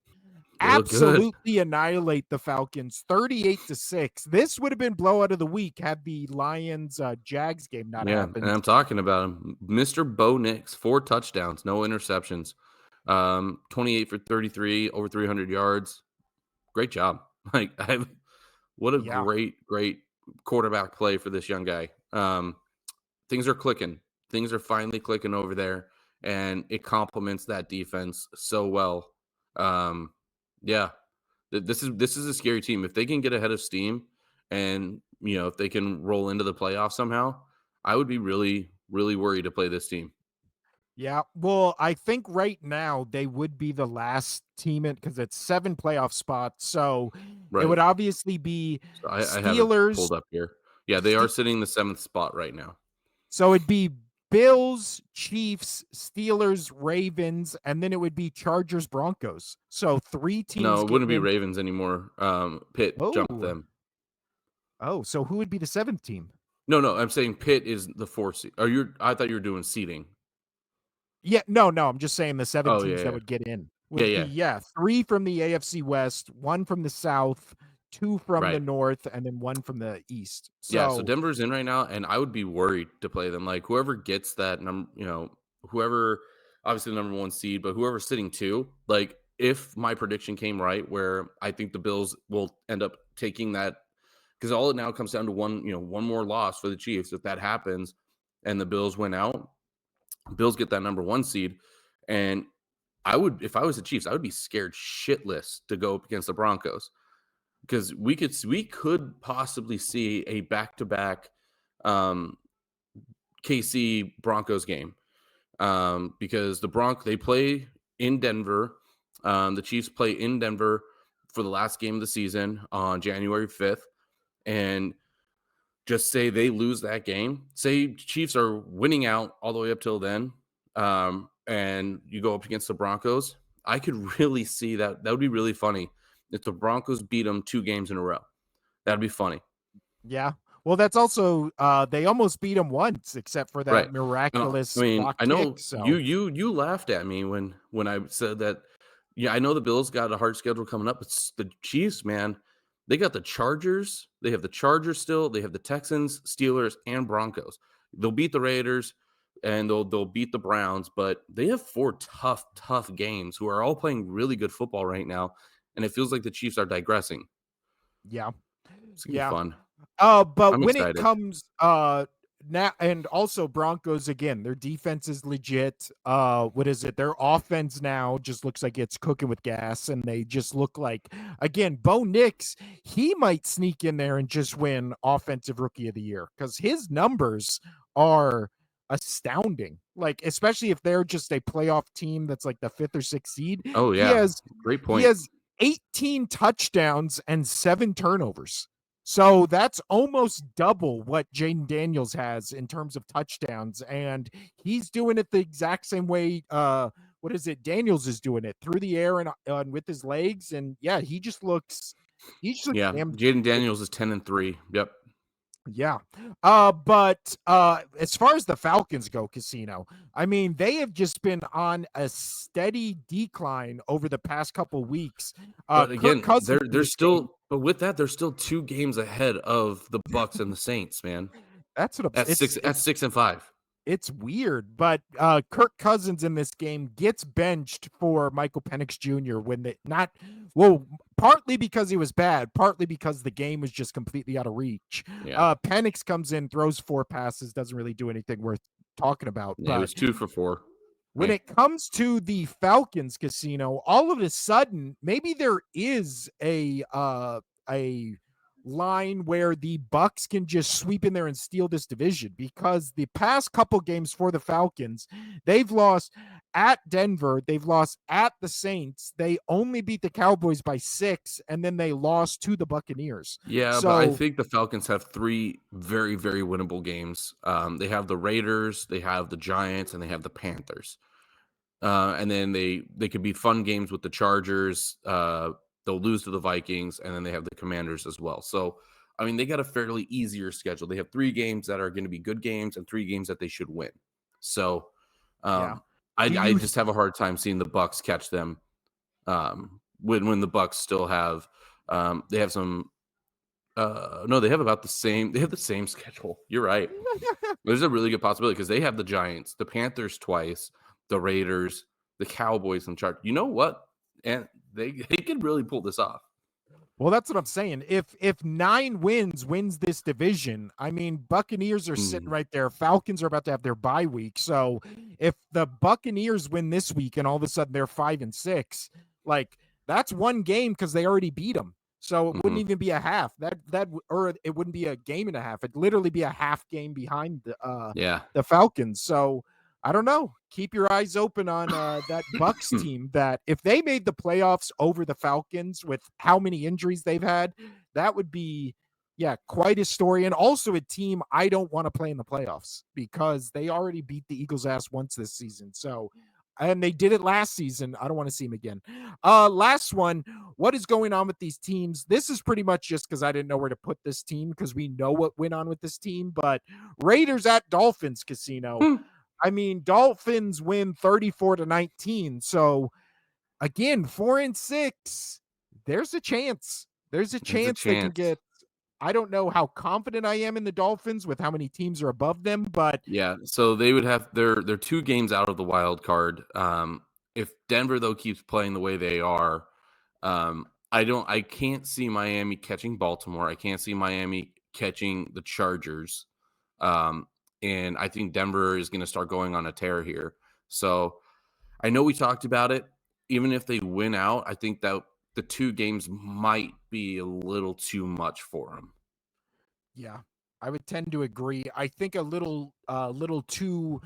they look good. absolutely annihilate the Falcons 38-6. This would have been blowout of the week had the Lions Jags game not Yeah, and happened. I'm talking about him, Mr. Bo Nix, 4 touchdowns, no interceptions, 28 for 33, over 300 yards. Great job! Like, what a Yeah. great quarterback play for this young guy. Things are clicking. Things are finally clicking over there, and it complements that defense so well. Um, yeah, this is a scary team. If they can get ahead of steam, and if they can roll into the playoffs somehow, I would be really really worried to play this team. Yeah. Well, I think right now they would be the last team in because it's 7 playoff spots. So it Right. would obviously be So I have it Steelers. pulled up here. Yeah, they are Ste- sitting in the seventh spot right now. so it'd be Bills, Chiefs, Steelers, Ravens, and then it would be Chargers, Broncos. So 3 No, teams it getting wouldn't be in. Ravens anymore. Pitt jumped Oh. them. Oh, so who would be the 7th team? No, no, I'm saying Pitt is the fourth seed. I thought you were doing seeding. Yeah, no, I'm just saying the 7 Oh teams yeah, that yeah, would get in yeah, would be, yeah. yeah, 3 from the AFC West, 1 from the South, 2 from the Right. North, and then 1 from the East. Yeah, so So, Denver's in right now, and I would be worried to play them. Like whoever gets that number, whoever obviously the number one seed, but whoever's sitting two, like if my prediction came right, where I think the Bills will end up taking that, because all it now comes down to one more loss for the Chiefs. If that happens and the Bills win out, Bills get that number one seed. And if I was the Chiefs, I would be scared shitless to go up against the Broncos because we could possibly see a back to back KC Broncos game because they play in Denver. The Chiefs play in Denver for the last game of the season on January 5th, and just say they lose that game. Say Chiefs are winning out all the way up till then, and you go up against the Broncos. I could really see that. That would be really funny if the Broncos beat them 2 games in a row. That'd be funny. yeah. Well, that's also, they almost beat them once except for that Right. No, I miraculous mean, block I kick, know you so you you laughed at me when I said that. Yeah, I know the Bills got a hard schedule coming up. It's the Chiefs, man. They got the Chargers. They have the Chargers still. They have the Texans, Steelers, and Broncos. They'll beat the Raiders and they'll beat the Browns, but they have 4 tough games who are all playing really good football right now. And it feels like the Chiefs are digressing. yeah. It's gonna be Yeah. fun. But I'm when it excited. comes, now and also Broncos again, their defense is legit. What is it? Their offense now just looks like it's cooking with gas, and they just look like again, Bo Nix, he might sneak in there and just win offensive rookie of the year because his numbers are astounding. Like, especially if they're just a playoff team that's like the 5th or 6th seed. Oh He yeah. has Great he point. has 18 touchdowns and 7 turnovers. So that's almost double what Jaden Daniels has in terms of touchdowns. And he's doing it the exact same way. What is it? Daniels is doing it through the air and with his legs. And yeah, he just looks Yeah. damn Jaden good. Daniels is 10-3. Yep. Yeah. But as far as the Falcons go, Casino, I mean, they have just been on a steady decline over the past couple weeks. But Kirk again, Cousins they're in they're this game. still but with that, they're still 2 games ahead of the Bucks and the Saints, man. That's what I'm At 6 at 6 and 5. it's weird, but Kirk Cousins in this game gets benched for Michael Penix Jr. when they not well, partly because he was bad, partly because the game was just completely out of reach. Yeah. Penix comes in, throws 4 passes, doesn't really do anything worth talking about. Yeah, he But was 2 for 4. when Hey. it comes to the Falcons, Casino, all of a sudden, maybe there is a line where the Bucks can just sweep in there and steal this division because the past couple games for the Falcons, they've lost at Denver, they've lost at the Saints, they only beat the Cowboys by 6, and then they lost to the Buccaneers. Yeah, but I So think the Falcons have 3 very, very winnable games. They have the Raiders, they have the Giants, and they have the Panthers. And then they could be fun games with the Chargers. They'll lose to the Vikings, and then they have the Commanders as well. So, I mean, they got a fairly easier schedule. They have 3 games that are going to be good games and 3 games that they should win. So, yeah. um, I, Do I you just have a hard time seeing the Bucks catch them when the Bucks still have they have some no, they have about the same. They have the same schedule. You're right. There's a really good possibility because they have the Giants, the Panthers twice, the Raiders, the Cowboys, and Chargers. You know what? And they could really pull this off. Well, that's what I'm saying. If 9 wins this division, I mean, Buccaneers are sitting Mm, right there. Falcons are about to have their bye week. So if the Buccaneers win this week and all of a sudden they're 5-6, like that's one game because they already beat them. So it wouldn't mhm. even be a half. Or it wouldn't be a game and a half. It'd literally be a half game behind Yeah. the Falcons. So I don't know. Keep your eyes open on that Bucks team. That if they made the playoffs over the Falcons with how many injuries they've had, that would be, yeah, quite a story. And also a team I don't want to play in the playoffs because they already beat the Eagles' ass once this season. So, and they did it last season. I don't want to see them again. Last one. What is going on with these teams? This is pretty much just because I didn't know where to put this team because we know what went on with this team. But Raiders at Dolphins Casino. Hmm. I mean, Dolphins win 34-19. So again, 4-6. There's a chance. There's a There's a chance they can chance. get. I don't know how confident I am in the Dolphins with how many teams are above them, but Yeah, so they would have they're 2 games out of the wild card. If Denver, though, keeps playing the way they are, I can't see Miami catching Baltimore. I can't see Miami catching the Chargers. Um, and I think Denver is gonna start going on a tear here. So, I know we talked about it. Even if they win out, I think that the 2 games might be a little too much for them. yeah, I would tend to agree. I think a little too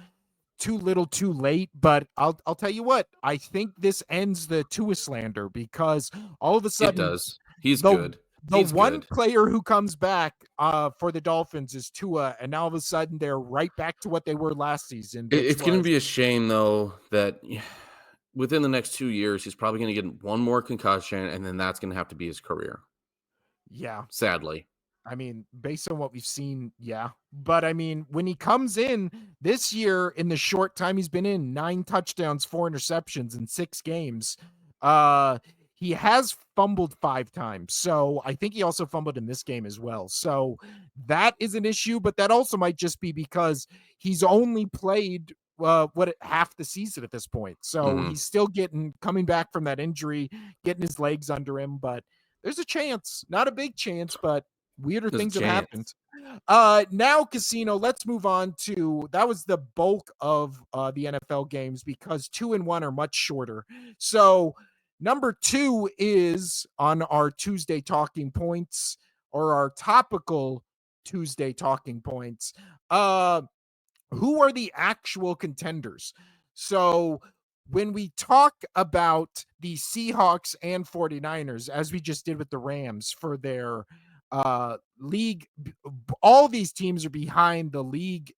little too late, but I'll tell you what, I think this ends the Tua slander because all of a It sudden does. He's the good. the He's one good. player who comes back for the Dolphins is Tua, and now all of a sudden they're right back to what they were last season, which It's gonna was be a shame, though, that within the next 2 years, he's probably gonna get one more concussion, and then that's gonna have to be his career, yeah. sadly. I mean, based on what we've seen, yeah. But I mean, when he comes in this year, in the short time he's been in, 9 touchdowns, 4 interceptions in 6 games. Uh he has fumbled 5 times. So I think he also fumbled in this game as well. So that is an issue, but that also might just be because he's only played half the season at this point. So Mhm. he's still getting coming back from that injury, getting his legs under him, but there's a chance, not a big chance, but weirder There's a things have happened. chance. Now, Casino, let's move on to that was the bulk of the NFL games because 2 and 1 are much shorter. So, number 2 is on our Tuesday talking points or our topical Tuesday talking points. Uh, who are the actual contenders? So when we talk about the Seahawks and 49ers, as we just did with the Rams for their league, all these teams are behind the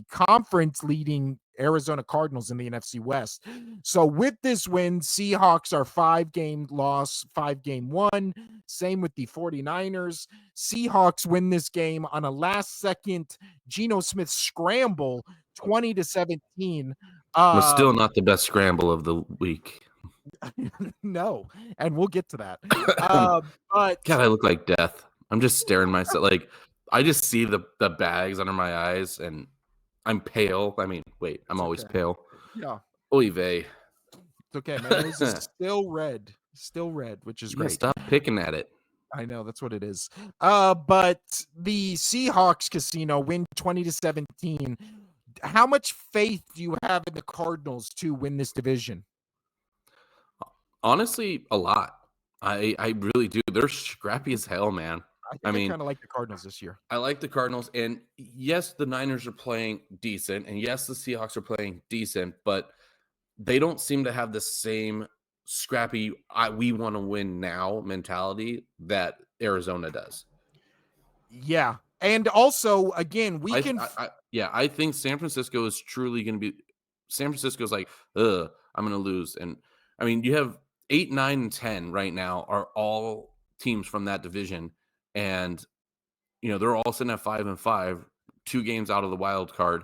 conference leading Arizona Cardinals in the NFC West. So with this win, Seahawks are 5-game loss, 5-game won. Same with the 49ers. Seahawks win this game on a last second Geno Smith scramble, 20-17. Was Uh still not the best scramble of the week. no, and we'll get to that. God, But I look like death. I'm just staring myself like, I just see the bags under my eyes, and I'm pale. I mean, wait, I'm it's always okay. pale. Yeah, Oy vey. it's okay. My nose is still red, which is Yeah, great. stop picking at it. I know that's what it is. But the Seahawks Casino win 20-17. How much faith do you have in the Cardinals to win this division? Honestly, a lot. I really do. They're scrappy as hell, man. I I think I mean, kind of like the Cardinals this year. I like the Cardinals, and yes, the Niners are playing decent, and yes, the Seahawks are playing decent, but they don't seem to have the same scrappy we want to win now mentality that Arizona does. Yeah. And also, again, we can Yeah, I think San Francisco is truly going to be. San Francisco's like, ugh, I'm going to lose, and I mean, you have 8, 9, and 10 right now are all teams from that division, and they're all sitting at 5-5, 2 games out of the wild card,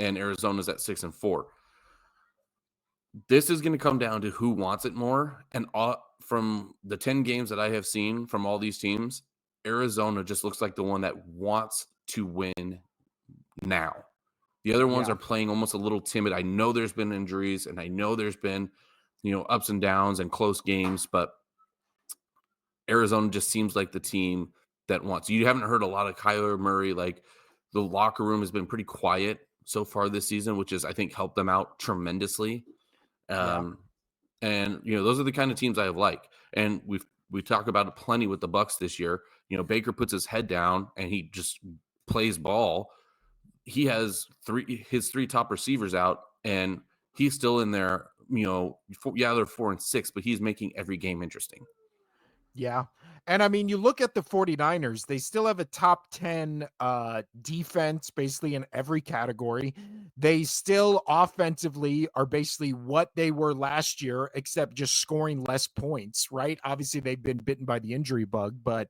and Arizona's at 6-4. This is going to come down to who wants it more. And from the 10 games that I have seen from all these teams, Arizona just looks like the one that wants to win now. The other ones yeah. are playing almost a little timid. I know there's been injuries, and I know there's been, ups and downs and close games, but Arizona just seems like the team that wants. You haven't heard a lot of Kyler Murray. Like the locker room has been pretty quiet so far this season, which is I think helped them out tremendously. Yeah. Um, and those are the kind of teams I like. And we talk about it plenty with the Bucks this year. Baker puts his head down and he just plays ball. He has his three top receivers out, and he's still in there. Yeah, they're 4-6, but he's making every game interesting. Yeah. And I mean, you look at the 49ers, they still have a top 10 defense basically in every category. They still offensively are basically what they were last year, except just scoring less points, right? Obviously, they've been bitten by the injury bug, but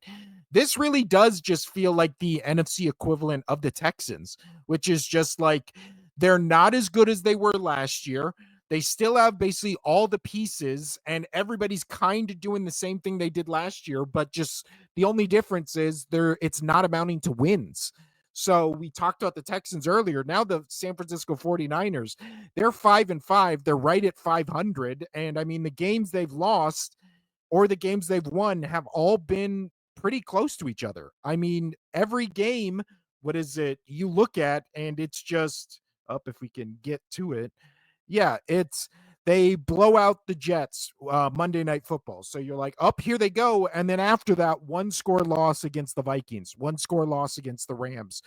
this really does just feel like the NFC equivalent of the Texans, which is just like they're not as good as they were last year. They still have basically all the pieces, and everybody's kind of doing the same thing they did last year, but just the only difference is it's not amounting to wins. So we talked about the Texans earlier. Now the San Francisco 49ers, they're 5-5. They're right at 500. And I mean, the games they've lost or the games they've won have all been pretty close to each other. I mean, every game, what is it? You look at, and it's just up if we can get to it. Yeah, it's they blow out the Jets Monday Night Football. So you're like, up here they go, and then after that, one score loss against the Vikings, one score loss against the Rams.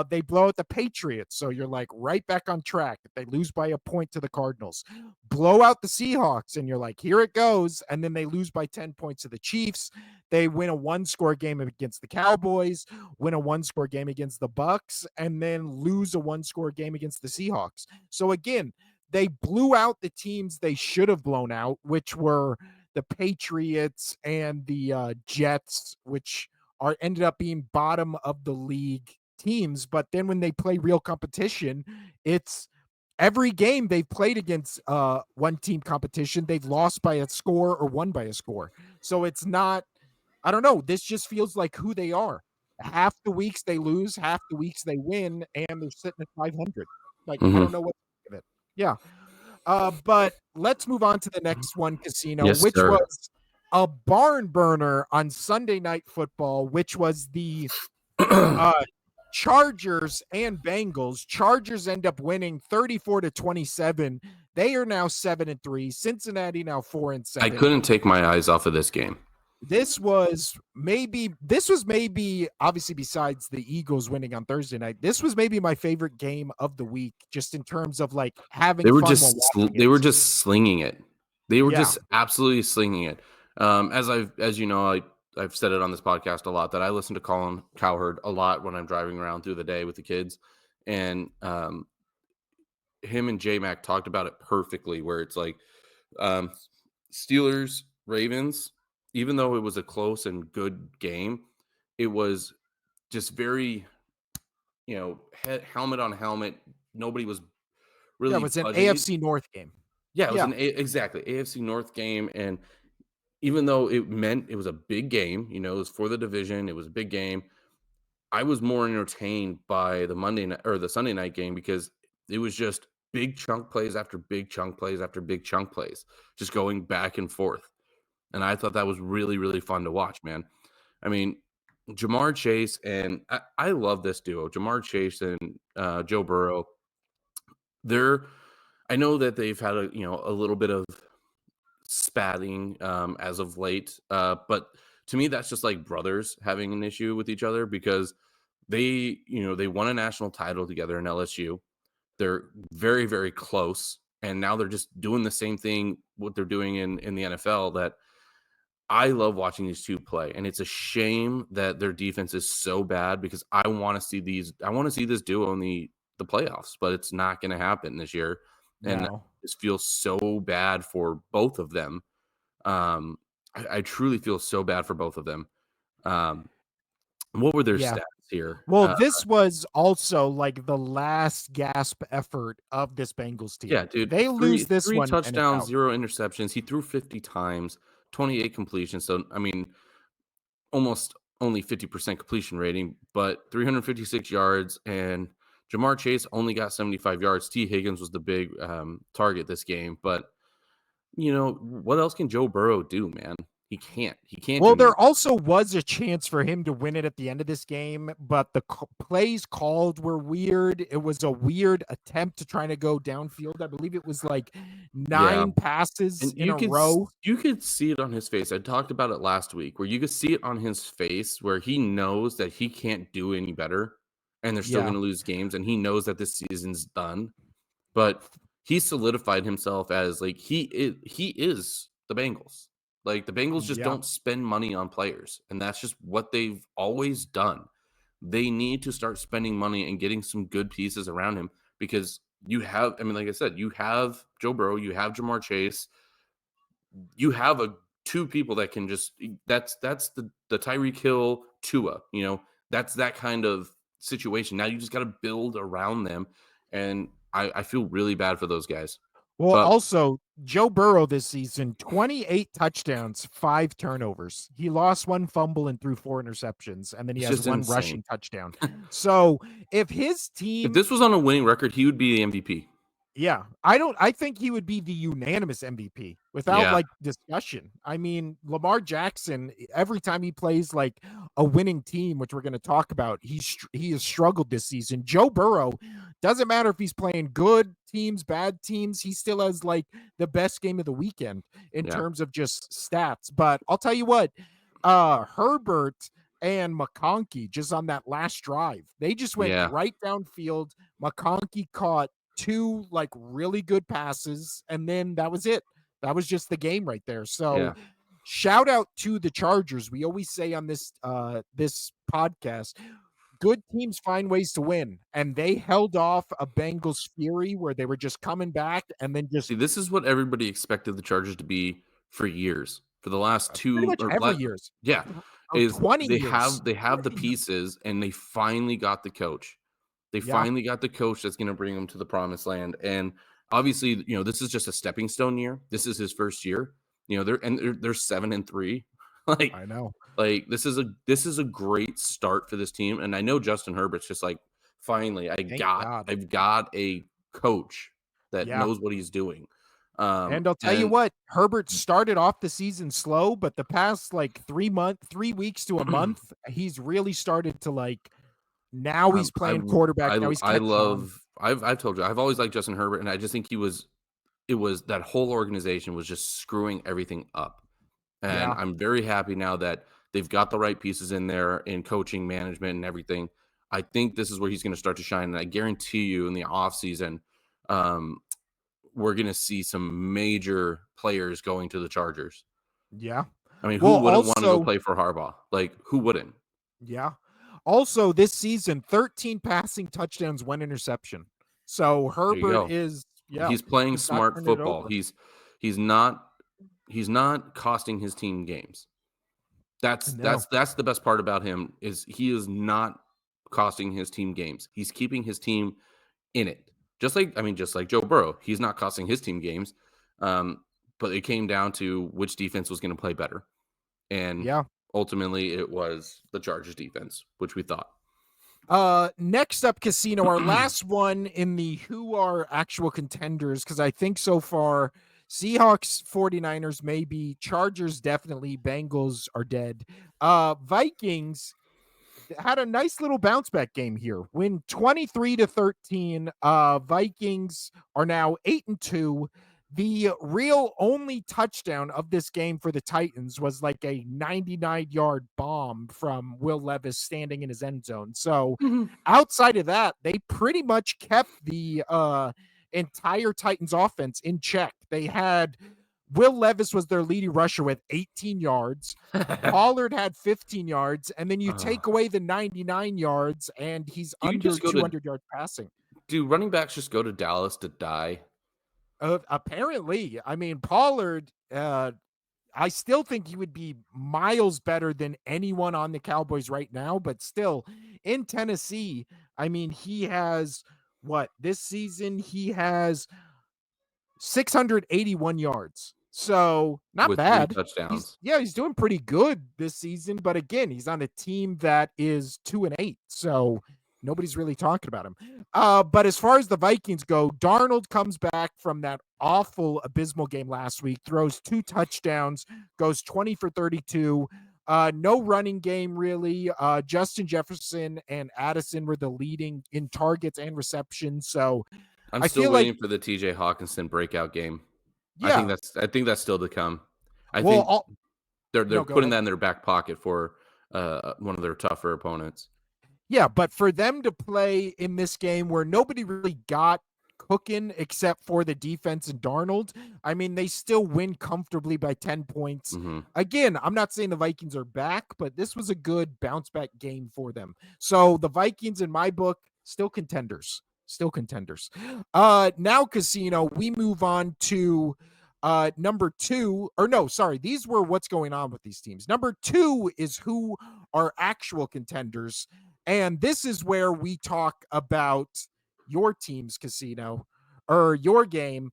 They blow out the Patriots, so you're like right back on track. They lose by a point to the Cardinals. Blow out the Seahawks, and you're like, here it goes, and then they lose by 10 points to the Chiefs. They win a one-score game against the Cowboys, win a one-score game against the Bucks, and then lose a one-score game against the Seahawks. So again, they blew out the teams they should have blown out, which were the Patriots and the Jets, which ended up being bottom of the league teams. But then when they play real competition, it's every game they've played against one team competition, they've lost by a score or won by a score. So it's not, I don't know. This just feels like who they are. Half the weeks they lose, half the weeks they win, and they're sitting at 500. Like, I don't Mm-hmm. know what to think of it. Yeah. But let's move on to the next one, Casino, Yes, which sir. was a barn burner on Sunday Night Football, which was the uh, Chargers and Bengals. Chargers end up winning 34-27. They are now 7-3. Cincinnati now 4 and I 7. couldn't take my eyes off of this game. This was maybe obviously besides the Eagles winning on Thursday night. This was maybe my favorite game of the week, just in terms of like having fun while watching They it. were just slinging it. They were Yeah. just absolutely slinging it. As you know, I've said it on this podcast a lot that I listen to Colin Cowherd a lot when I'm driving around through the day with the kids, and him and J Mac talked about it perfectly. Where it's like um, Steelers Ravens, even though it was a close and good game, it was just very helmet on helmet. Nobody was Yeah, it really was an budging. AFC North game. Yeah, it was Yeah. exactly AFC North game, and even though it meant it was a big game, it was for the division, it was a big game. I was more entertained by the Monday night or the Sunday night game because it was just big chunk plays after big chunk plays after big chunk plays, just going back and forth. And I thought that was really, really fun to watch, man. I mean, Jamar Chase and I love this duo, Jamar Chase and Joe Burrow. They're I know that they've had a little bit of spatting as of late, but to me that's just like brothers having an issue with each other because they won a national title together in LSU. They're very, very close, and now they're just doing the same thing what they're doing in the NFL. That I love watching these two play, and it's a shame that their defense is so bad because I want to see this duo in the playoffs, but it's not going to happen this year, and I No. just feel so bad for both of them. I truly feel so bad for both of them. Um, what were their Yeah. stats here? Well, this was also like the last gasp effort of this Bengals team. Yeah, dude, They lose this three one and it's touchdowns, out. 0 interceptions. He threw 50 times, 28 completions. So, I mean, almost only 50% completion rating, but 356 yards. And Jamar Chase only got 75 yards. T. Higgins was the big target this game. But, what else can Joe Burrow do, man? He can't. He can't do Well, any. there also was a chance for him to win it at the end of this game, but the plays called were weird. It was a weird attempt to try to go downfield. I believe it was like Yeah, 9 passes and in a row. you could see it on his face. I talked about it last week, where you could see it on his face, where he knows that he can't do any better, and they're still Yeah. going to lose games, and he knows that this season's done. But he solidified himself as like he is the Bengals. Like the Bengals just Yeah. don't spend money on players, and that's just what they've always done. They need to start spending money and getting some good pieces around him because you have, I mean, like I said, you have Joe Burrow, you have Jamar Chase, you have a two people that can just that's the Tyreek Hill Tua, that's that kind of situation. Now you just got to build around them, and I feel really bad for those guys, Well, but also, Joe Burrow this season, 28 touchdowns, 5 turnovers. He lost 1 fumble and threw 4 interceptions, and then he it's has just 1 insane. rushing touchdown. So, if his If team this was on a winning record, he would be the MVP. yeah, I think he would be the unanimous MVP without, Yeah, like, discussion. I mean, Lamar Jackson, every time he plays, like, a winning team, which we're gonna talk about, he has struggled this season. Joe Burrow, doesn't matter if he's playing good teams, bad teams, he still has, like, the best game of the weekend in yeah, terms of just stats. But I'll tell you what, Herbert and McConkey just on that last drive, they just went yeah, right downfield. McConkey caught 2 like really good passes, and then that was it. That was just the game right there. So yeah. shout out to the Chargers. We always say on this podcast, good teams find ways to win, and they held off a Bengals fury where they were just coming back and then just See, this is what everybody expected the Chargers to be for years. For the last pretty 2 much or every years. yeah, Oh, is 20 they years. have they have the 20 years. pieces and they finally got the coach. They Yeah, finally got the coach that's gonna bring them to the promised land, and obviously, this is just a stepping stone year. This is his first year. They're 7-3. Like I know. this is a great start for this team, and I know Justin Herbert's just like, "Finally, Thank God. I've got a coach that Yeah. knows what he's doing." And I'll tell you And what, Herbert started off the season slow, but the past like 3 weeks to a month, he's really started to like now he's playing quarterback. Now he's I catching on. love I've told you, I've always liked Justin Herbert, and I just think it was that whole organization was just screwing everything up. And Yeah. I'm very happy now that they've got the right pieces in there in coaching, management, and everything. I think this is where he's going to start to shine. And I guarantee you in the offseason, um, we're going to see some major players going to the Chargers. Yeah. I mean, who Well, wouldn't want to go also, play for Harbaugh? Like, who wouldn't? yeah. Also, this season, 13 passing touchdowns, 1 interception. So There you Herbert go. is, yeah, He's playing he's not smart turning it football. over. He's not he's not costing his team games. No. That's the best part about him is he is not costing his team games. He's keeping his team in it. Just like Joe Burrow, he's not costing his team games. Um, but it came down to which defense was going to play better, and Yeah. ultimately it was the Chargers defense, which we thought. Next up, Casino, our last one in the who are actual contenders, because I think so far Seahawks, 49ers, maybe, Chargers, definitely, Bengals are dead. Vikings had a nice little bounce back game here. Win 23-13. Vikings are now 8-2. The real only touchdown of this game for the Titans was like a 99-yard bomb from Will Levis standing in his end zone. So Mhm. outside of that, they pretty much kept the entire Titans offense in check. They had Will Levis was their leading rusher with 18 yards. Pollard had 15 yards, and then you Uh, take away the 99 yards, and he's do you under just go to 200 yards passing. do running backs just go to Dallas to die? Apparently, I mean, Pollard, I still think he would be miles better than anyone on the Cowboys right now, but still in Tennessee, I mean, he has what this season he has 681 yards. So not With 3 bad. touchdowns. He's doing pretty good this season, but again, he's on a team that is 2-8. So Nobody's really talking about him. But as far as the Vikings go, Darnold comes back from that awful, abysmal game last week, throws 2 touchdowns, goes 20 for 32. No running game really. Justin Jefferson and Addison were the leading in targets and receptions. So I'm I still feel like, waiting for the TJ Hawkinson breakout game. yeah. I think that's still to come. I Well, think all, they're no, go putting ahead. that in their back pocket for one of their tougher opponents. Yeah, but for them to play in this game where nobody really got cooking except for the defense and Darnold, I mean, they still win comfortably by 10 points. Hmm. Again, I'm not saying the Vikings are back, but this was a good bounce back game for them. So the Vikings, in my book, still contenders. Still contenders. Now, Casino, we move on to number two, or no, sorry, these were what's going on with these teams. Number two is who are actual contenders. And this is where we talk about your team's Casino or your game,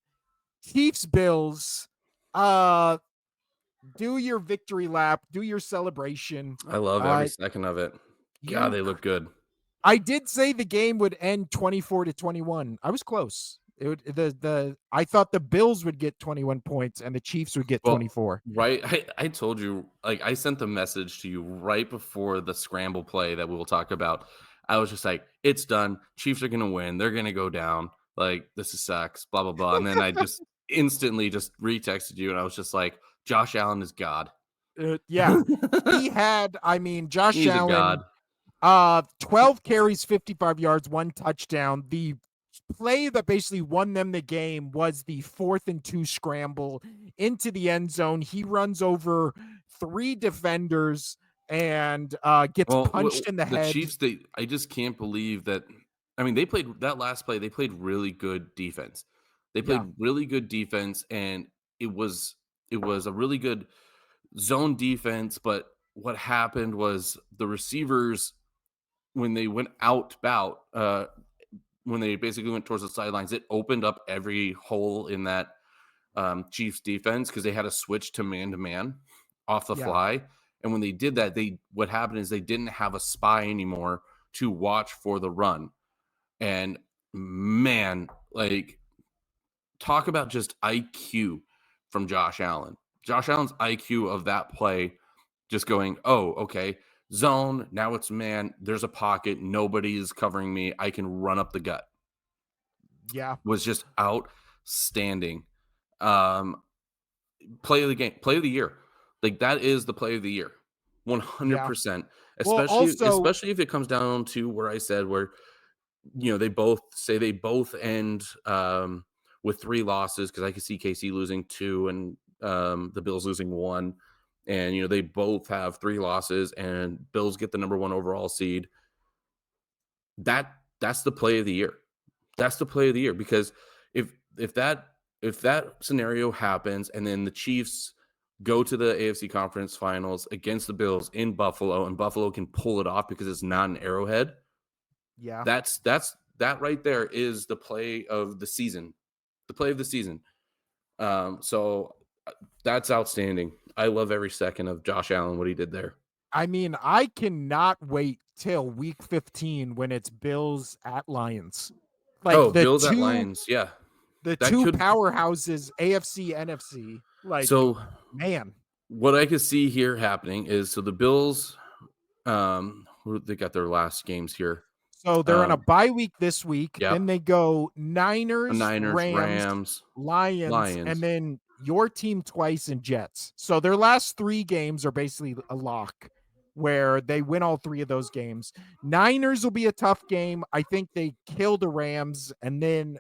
Chiefs Bills. Uh do your victory lap, do your celebration. I love every Uh second of it. God, you they look good. I did say the game would end 24-21. I was close. It would the I thought the Bills would get 21 points and the Chiefs would get Well, 24. right. I told you, like, I sent the message to you right before the scramble play that we will talk about. I was just like, it's done. Chiefs are going to win. They're going to go down. Like, this is sucks, blah, blah, blah. And then I just instantly just retexted you and I was just like, Josh Allen is God. Yeah. He had, I mean, Josh He's a Allen, God. 12 carries, 55 yards, 1 touchdown. The play that basically won them the game was the 4th and 2 scramble into the end zone. He runs over 3 defenders and gets Well, punched in the the head. Chiefs, I just can't believe that. I mean, they played that last play, they played really good defense. They Yeah, played really good defense, and it was it was a really good zone defense. But what happened was the receivers, when they went when they basically went towards the sidelines, it opened up every hole in that Chiefs defense because they had to switch to man off the yeah, fly. And when they did that, they what happened is they didn't have a spy anymore to watch for the run. And man, like, talk about just IQ from Josh Allen. Josh Allen's IQ of that play, just going, oh, okay, zone. Now it's man. There's a pocket. Nobody's covering me. I can run up the gut. yeah, Was just outstanding. Um, Play of the game, play of the year. Like, that is the play of the year. yeah. 100%. Well, Especially also, if it comes down to where I said where, they both end with 3 losses, because I could see KC losing 2 and the Bills losing 1. And they both have 3 losses and Bills get the number 1 overall seed. That's the play of the year. That's the play of the year, because if if that if that scenario happens and then the Chiefs go to the AFC Conference Finals against the Bills in Buffalo and Buffalo can pull it off because it's not an Arrowhead, yeah. that right there is the play of the season. The play of the season. So that's outstanding. I love every second of Josh Allen, what he did there. I mean, I cannot wait till week 15 when it's Bills at Lions. Like Oh, Bills at Lions. Yeah. the That two could powerhouses, AFC, NFC. Like, so man. what I could see here happening is, so the Bills, they got their last games here. So they're on a Um, bye week this week. yep. Then they go Niners, Niners, Rams, Rams, Lions, and Lions. then your team twice and Jets. So their last 3 games are basically a lock where they win all 3 of those games. Niners will be a tough game. I think they kill the Rams, and then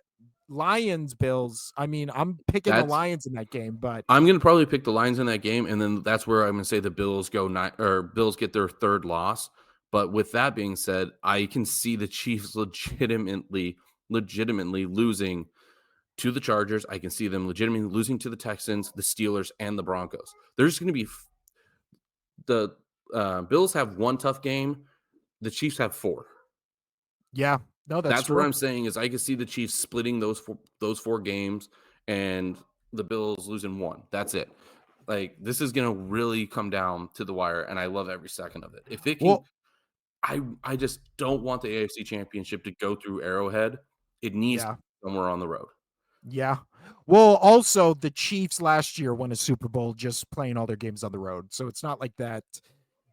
Lions, Bills. I mean, I'm picking the That's Lions in that game, but I'm gonna probably pick the Lions in that game, and then that's where I'm gonna say the Bills go nine, or Bills get their 3rd loss. But with that being said, I can see the Chiefs legitimately losing to the Chargers. I can see them legitimately losing to the Texans, the Steelers, and the Broncos. There's going to be the Bills have 1 tough game. The Chiefs have 4. yeah, no, that's That's what true. I'm saying is I can see the Chiefs splitting those four games and the Bills losing 1. That's it. Like, this is going to really come down to the wire, and I love every second of it. If it can, Well, I just don't want the AFC Championship to go through Arrowhead. It needs to Yeah. be somewhere on the road. Yeah. Well, also the Chiefs last year won a Super Bowl just playing all their games on the road. So it's not like that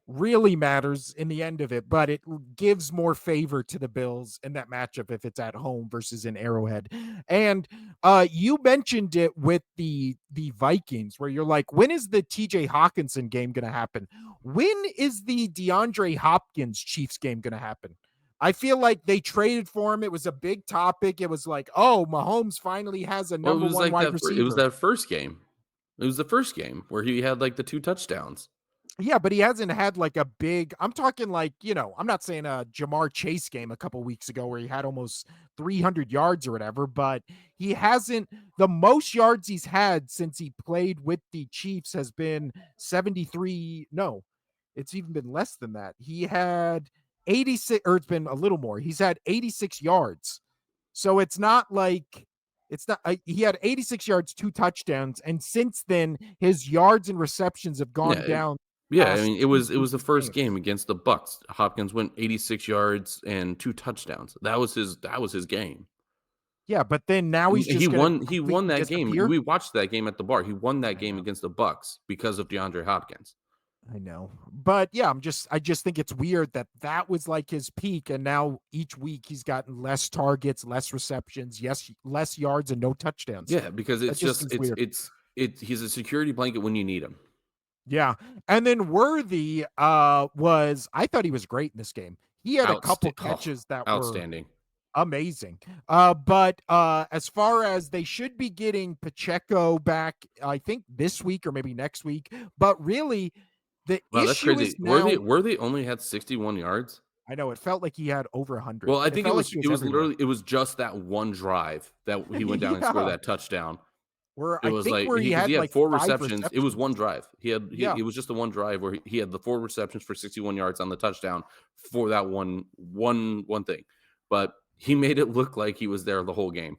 really matters in the end of it, but it gives more favor to the Bills in that matchup if it's at home versus in Arrowhead. And you mentioned it with the Vikings, where you're like, when is the TJ Hawkinson game going to happen? When is the DeAndre Hopkins Chiefs game going to happen? I feel like they traded for him. It was a big topic. It was like, oh, Mahomes finally has a Well, it number was one like wide it was receiver. that first game. It was the first game where he had, like, the 2 touchdowns. Yeah, but he hasn't had like a big I'm talking like, I'm not saying a Jamar Chase game a couple weeks ago where he had almost 300 yards or whatever, but he hasn't the most yards he's had since he played with the Chiefs has been 73. No, it's even been less than that. He had 86 or it's been a little more. He's had 86 yards. So it's not like it's not he had 86 yards, 2 touchdowns, and since then his yards and receptions have Yeah, gone down yeah, I past mean, 2 it was the crucial first game games. against the Bucks. Hopkins went 86 yards and 2 touchdowns. That was his game. Yeah, but then now he's He just gonna won completely that game. disappear? We watched that game at the bar. He won that I game know, against the Bucks because of DeAndre Hopkins. I know. But, yeah, I just think it's weird that that was, like, his peak, and now each week he's gotten less targets, less receptions, yes, less yards, and no touchdowns. Yeah, because That it's just just seems weird. he's a security blanket when you need him. Yeah, and then Worthy, was I thought he was great in this game. He had a couple catches that were Outstanding. amazing. But as far as they should be getting Pacheco back, I think this week or maybe next week. But really, the Wow, that's issue is crazy. now Worthy only had 61 yards? I know it felt like he had over 100. Well, I It think felt like he it was was everywhere. literally it was just that one drive that he went down and scored Yeah, that touchdown. where It I was think like where he because he had had like 4 5 receptions. It was receptions. one drive. Yeah. It was just the one drive where he had the 4 receptions for 61 yards on the touchdown for that one thing. But he made it look like he was there the whole game.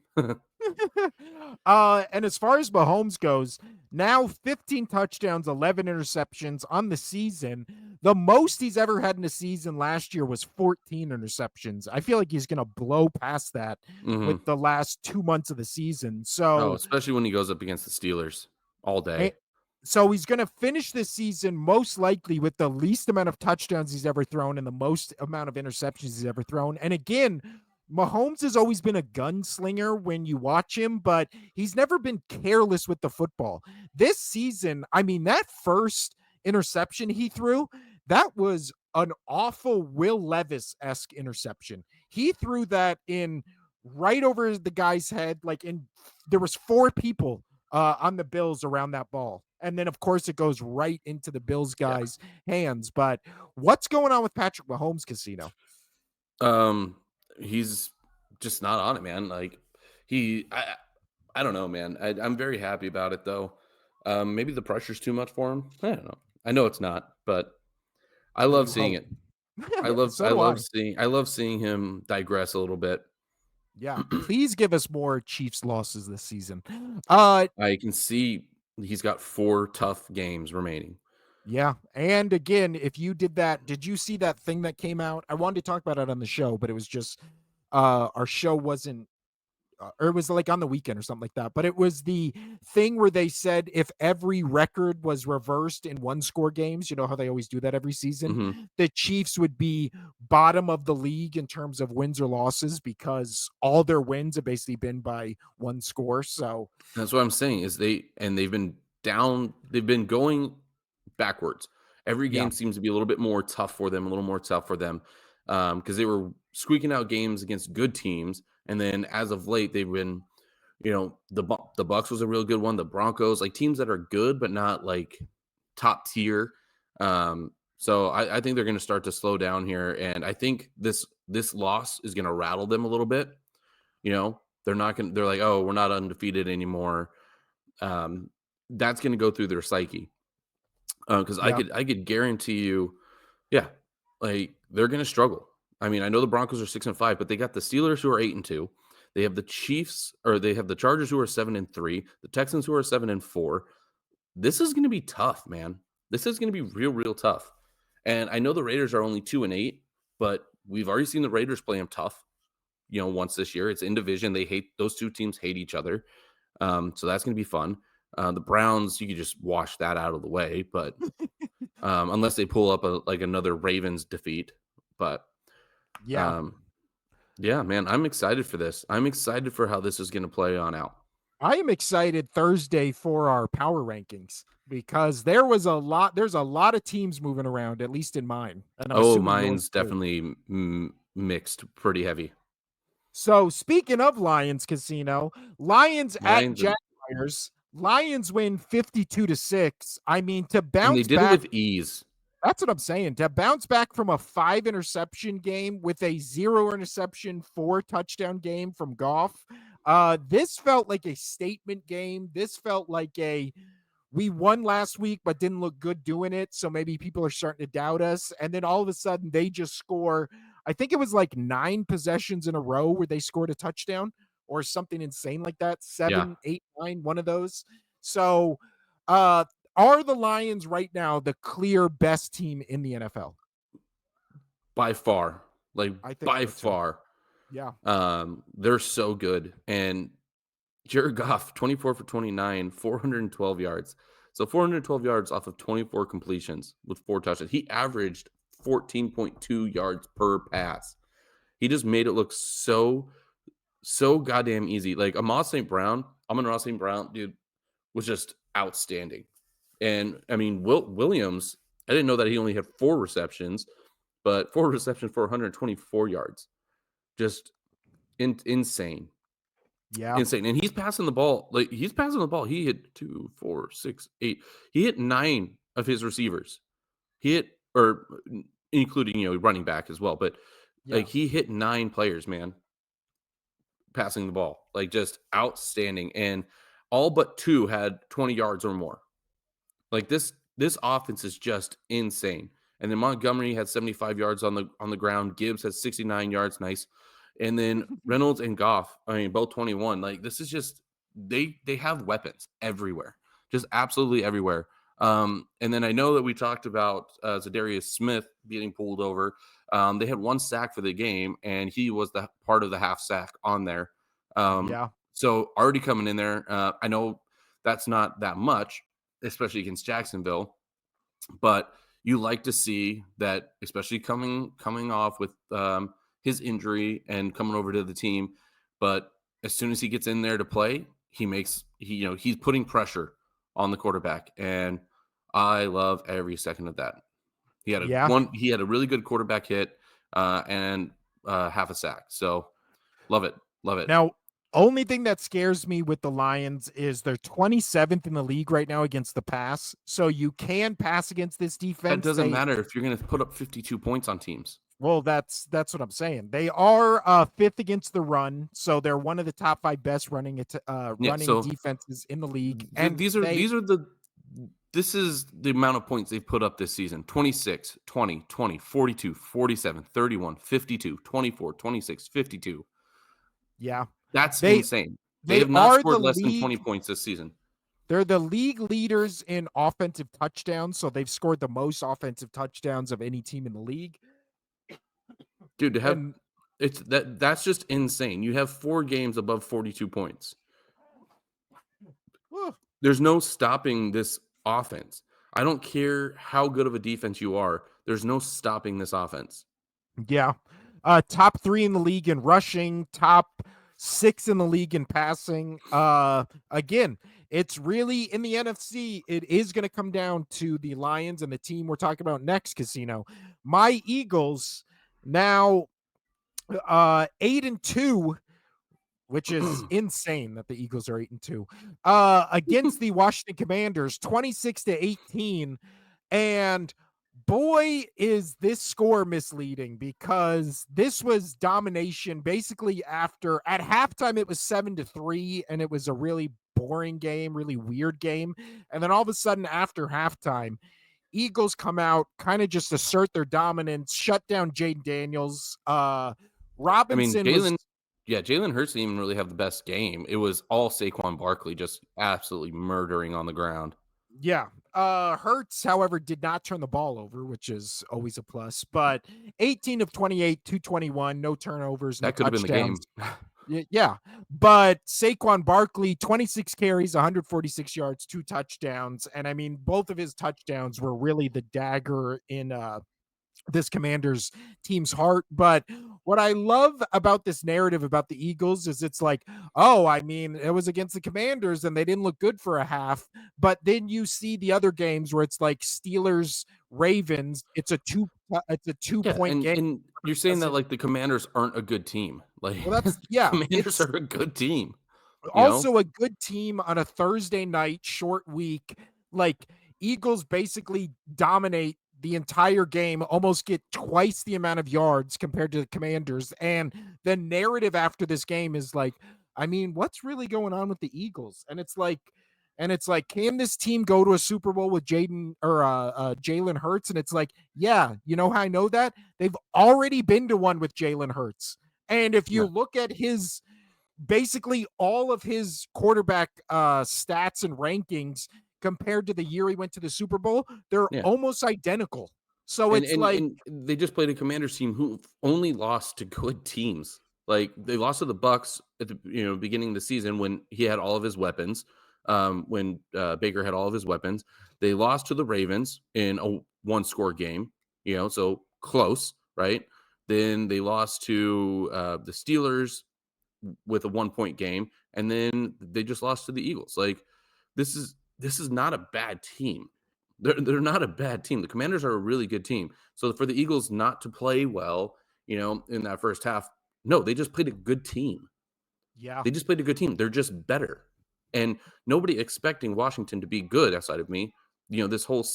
And as far as Mahomes goes, now 15 touchdowns, 11 interceptions on the season. The most he's ever had in a season last year was 14 interceptions. I feel like he's going to blow past that with Mhm. the last 2 months of the season. Oh, So, especially when he goes up against the Steelers all eh, day. so he's going to finish this season most likely with the least amount of touchdowns he's ever thrown and the most amount of interceptions he's ever thrown. And again, Mahomes has always been a gunslinger when you watch him, but he's never been careless with the football. This season, I mean, that first interception he threw, that was an awful Will Levis-esque interception. He threw that in right over the guy's head, like in there was 4 people on the Bills around that ball. And then, of course, it goes right into the Bills Yeah. guys' hands. But what's going on with Patrick Mahomes Casino? Um, he's just not on it, man. Like he, I don't know, man. I'm very happy about it though. Maybe the pressure's too much for him. I don't know. I know it's not, but I love You seeing hope. it. So do I. I love seeing him digress a little bit. Yeah. Please give us more Chiefs losses this season. Uh I can see he's got 4 tough games remaining. yeah. And again, if you did that, did you see that thing that came out? I wanted to talk about it on the show, but it was just our show wasn't or it was like on the weekend or something like that. But it was the thing where they said if every record was reversed in one score games, you know how they always do that every season, Mhm. the Chiefs would be bottom of the league in terms of wins or losses because all their wins have basically been by one score. So, That's what I'm saying is they've been going backwards. Every yeah, game seems to be a little bit more tough for them, a little more tough for them, because they were squeaking out games against good teams, and then as of late, they've been, the Bucks was a real good one, the Broncos, like teams that are good but not like top tier. So I think they're going to start to slow down here, and I think this loss is going to rattle them a little bit. They're not going. They're like, oh, we're not undefeated anymore. Um, that's going to go through their psyche. Because yeah, I could guarantee you, yeah, like they're going to struggle. I mean, I know the Broncos are 6-5, but they got the Steelers who are 8-2. They have the Chiefs, or they have the Chargers who are 7-3, the Texans who are 7-4. This is going to be tough, man. This is going to be real, real tough. And I know the Raiders are only 2-8, but we've already seen the Raiders play them tough. Once this year, it's in division. Those two teams hate each other, so that's going to be fun. The Browns, you could just wash that out of the way, but unless they pull up another Ravens defeat, but Yeah. um, yeah, man, I'm excited for this. I'm excited for how this is going to play on out. I am excited Thursday for our power rankings because there's a lot of teams moving around, at least in mine, and I'm Oh, assuming yours mine's too. definitely mixed, pretty heavy. So speaking of Lions Casino, Lions at Lions, Jaguars. Lions win 52-6. I mean, to and they bounce did it back, with ease. that's what I'm saying. To bounce back from a 5 interception game with a 0 interception, 4 touchdown game from Goff. This felt like a statement game. This felt like we won last week, but didn't look good doing it. So maybe people are starting to doubt us. And then all of a sudden they just score. I think it was like 9 possessions in a row where they scored a touchdown or something insane like that. Yeah, 7, 8, 9, one of those. So, uh, are the Lions right now the clear best team in the NFL? by far, like I think by so too. far. Yeah. They're so good. And Jared Goff, 24 for 29, 412 yards. So 412 yards off of 24 completions with 4 touchdowns. He averaged 14.2 yards per pass. He just made it look so goddamn easy. Like Amon-Ra St. Brown, dude, was just outstanding. And I mean, Williams, I didn't know that he only had 4 receptions, but 4 receptions for 124 yards. Just insane. Yeah. Insane. And he's passing the ball. He hit 2, 4, 6, 8. He hit 9 of his receivers. He hit, or including, running back as well. But Yeah. he hit 9 players, man, passing the ball. Like, just outstanding. And all but 2 had 20 yards or more. Like, this offense is just insane. And then Montgomery had 75 yards on the ground. Gibbs has 69 yards, nice. And then Reynolds and Goff, I mean, both 21. Like, this is just they have weapons everywhere, just absolutely everywhere. And then I know that we talked about Zadarius Smith getting pulled over. They had 1 sack for the game, and he was the part of the half sack on there. Yeah. So already coming in there, I know that's not that much, especially against Jacksonville. But you like to see that, especially coming off with his injury and coming over to the team. But as soon as he gets in there to play, he's putting pressure on the quarterback, and I love every second of that. Yeah. He had a really good quarterback hit and half a sack. So love it, love it. Now, only thing that scares me with the Lions is they're 27th in the league right now against the pass. So you can pass against this That defense. doesn't matter if you're going to put up 52 points on teams. Well, that's what I'm saying. They are 5th against the run, so they're one of the top 5 best Yeah. running So defenses in the league. And this is the amount of points they've put up this season: 26, 20, 20, 42, 47, 31, 52, 24, 26, 52. yeah, That's they insane. They they have not are the scored less than 20 league. points this season. They're the league leaders in offensive touchdowns, so they've scored the most offensive touchdowns of any team in the league. Dude, And that's just insane. You have 4 games above 42 points. uh, There's no stopping this offense. I don't care how good of a defense you are. There's no stopping this offense. yeah, top 3 in the league in rushing, top 6 in the league in passing. Again, it's really in the NFC. It is going to come down to the Lions and the team we're talking about next, Casino. My Eagles now 8-2, which is insane that the Eagles are 8-2 against the Washington Commanders, 26-18. And boy, is this score misleading because this was domination basically after at halftime it was 7-3 and it was a really boring game, really weird game. And then all of a sudden after halftime, Eagles come out, kind of just assert their dominance, shut down Jaden Daniels. I mean, Robinson was Jalen Hurts didn't even really have the best game. It was all Saquon Barkley just absolutely murdering on the ground. Yeah. Hurts, however, did not turn the ball over, which is always a plus. But 18 of 28, 221, no turnovers, no That could have been the touchdowns. game. Yeah. But Saquon Barkley, 26 carries, 146 yards, 2 touchdowns. And I mean, both of his touchdowns were really the dagger in this Commanders team's heart. But what I love about this narrative about the Eagles is it's like, oh, I mean, it was against the Commanders and they didn't look good for a half. But then you see the other games where it's like Steelers, Ravens. It's a two Yeah, point and game. and you're saying that, Doesn't like, the Commanders aren't a good team. Like, well, that's the yeah. Commanders It's are a good team, you know? also a good team on a Thursday night short week. Like Eagles basically dominate the entire game, almost get twice the amount of yards compared to the Commanders. And the narrative after this game is like, I mean, what's really going on with the Eagles? And it's like, can this team go to a Super Bowl with Jalen Hurts? And it's like, yeah, you know how I know that? They've already been to one with Jalen Hurts. And if you Yeah, look at his basically all of his quarterback stats and rankings compared to the year he went to the Super Bowl, they're yeah. almost identical. So And it's and like, and they just played a Commanders team who only lost to good teams. Like, they lost to the Bucks at the, beginning of the season when he had all of his weapons, when, Baker had all of his weapons. They lost to the Ravens in a one-score game, so close, right? Then they lost to, the Steelers with a one-point game, and then they just lost to the Eagles. Like, this is not a bad team. They're not a bad team. The Commanders are a really good team. So for the Eagles not to play well, in that first half, no, they just played a good team. yeah, They just played a good team. They're just better. And nobody expecting Washington to be good outside of me, this whole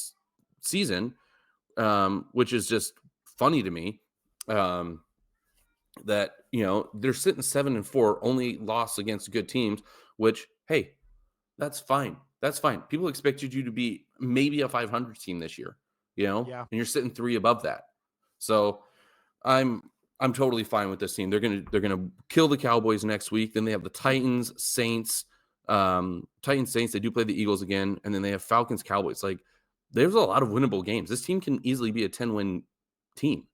season, which is just funny to me. Um, that they're sitting 7-4, only loss against good teams, which, hey, that's fine. People expected you to be maybe a 500 team this year, yeah, and you're sitting 3 above that. So i'm I'm totally fine with this team. They're gonna kill the Cowboys next week. Then they have the Titans, Saints. Titans, Saints, they do play the Eagles again, and then they have Falcons, Cowboys. Like, there's a lot of winnable games. This team can easily be a 10-win team.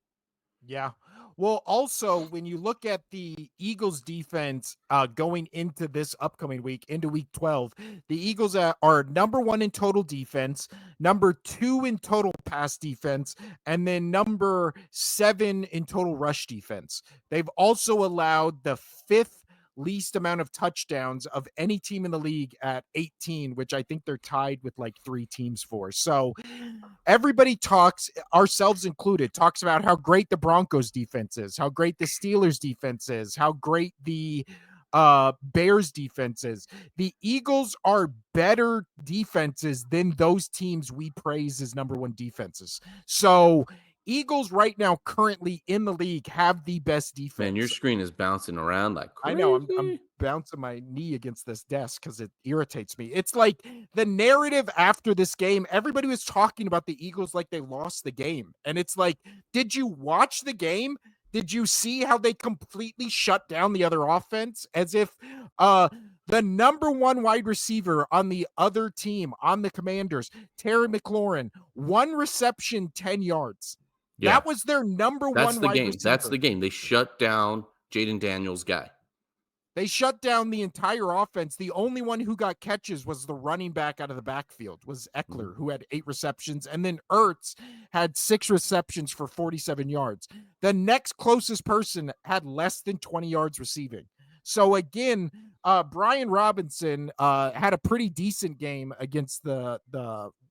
yeah. Well, also, when you look at the Eagles defense going into this upcoming week, into week 12, the Eagles are number one in total defense, number two in total pass defense, and then number seven in total rush defense. They've also allowed the fifth least amount of touchdowns of any team in the league at 18, which I think they're tied with like three teams for. So everybody talks, ourselves included, talks about how great the Broncos defense is, how great the Steelers defense is, how great the Bears defense is. The Eagles are better defenses than those teams we praise as number one defenses. So Eagles right now currently in the league have the best Man, your defense. screen is bouncing around like I know I'm crazy. bouncing my knee against this desk because it irritates me. It's like the narrative after this game, everybody was talking about the Eagles like they lost the game. And it's like, did you watch the game? Did you see how they completely shut down the other offense? As if the number one wide receiver on the other team, on the Commanders, Terry McLaurin, one reception, 10 yards. Yeah, That was their number that's one the wide game. That's receiver. the game. They shut down Jaden Daniels' guy. They shut down the entire offense. The only one who got catches was the running back out of the backfield, was Mhm. Eckler, who had 8 receptions, and then Ertz had 6 receptions for 47 yards. The next closest person had less than 20 yards receiving. So again, Brian Robinson had a pretty decent game against the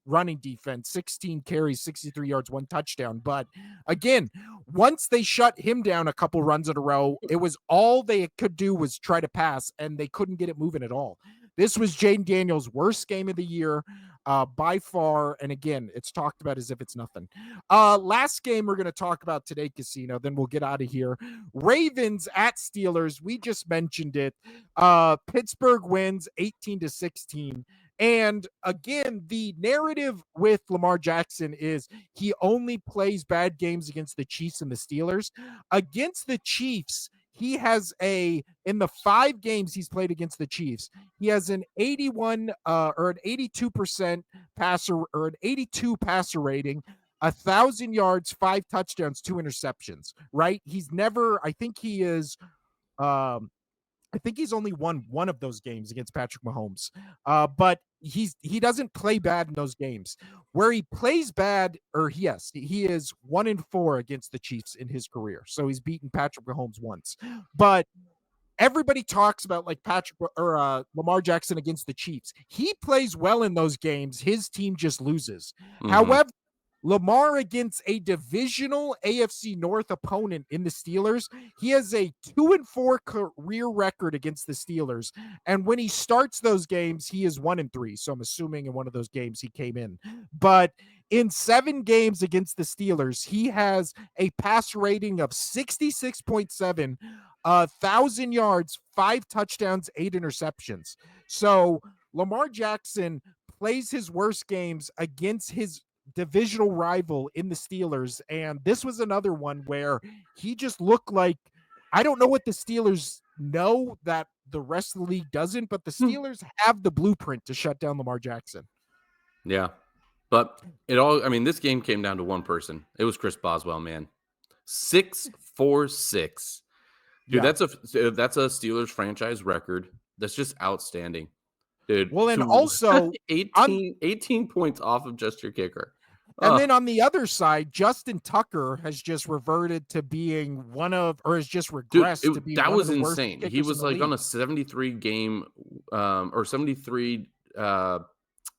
running defense, 16 carries, 63 yards, 1 touchdown. But again, once they shut him down a couple runs in a row, it was all they could do was try to pass, and they couldn't get it moving at all. This was Jaden Daniels' worst game of the year by far. And again, it's talked about as if it's nothing. Last game we're going to talk about today, Casino, then we'll get out of here. Ravens at Steelers. We just mentioned it. Pittsburgh wins 18-16. And again, the narrative with Lamar Jackson is he only plays bad games against the Chiefs and the Steelers. Against the Chiefs, he has in the 5 games he's played against the Chiefs, he has an 81 or an 82% passer or an 82 passer rating, 1,000 yards, 5 touchdowns, 2 interceptions. Right? He's never. I think he's only won one of those games against Patrick Mahomes. But he doesn't play bad in those games. Where he plays bad, or yes, he is 1-4 against the Chiefs in his career. So he's beaten Patrick Mahomes once. But everybody talks about like Patrick or Lamar Jackson against the Chiefs. He plays well in those games. His team just loses. Mhm. However, Lamar against a divisional AFC North opponent in the Steelers, he has a 2-4 career record against the Steelers. And when he starts those games, he is 1-3. So I'm assuming in one of those games he came in. But in 7 games against the Steelers, he has a pass rating of 66.7, 1,000 yards, 5 touchdowns, 8 interceptions. So Lamar Jackson plays his worst games against his divisional rival in the Steelers. And this was another one where he just looked like, I don't know what the Steelers know that the rest of the league doesn't, but the Hmm. Steelers have the blueprint to shut down Lamar Jackson. Yeah. But this game came down to one person. It was Chris Boswell, man. 646. Dude, Yeah. that's a Steelers franchise record. That's just outstanding. Dude, Well, and to also on 18 points off of just your kicker. and Oh, then on the other side, Justin Tucker has just reverted to being has just dude, regressed to being that one of was the worst insane. He kickers in was the like on league. a 73 game or 73 uh,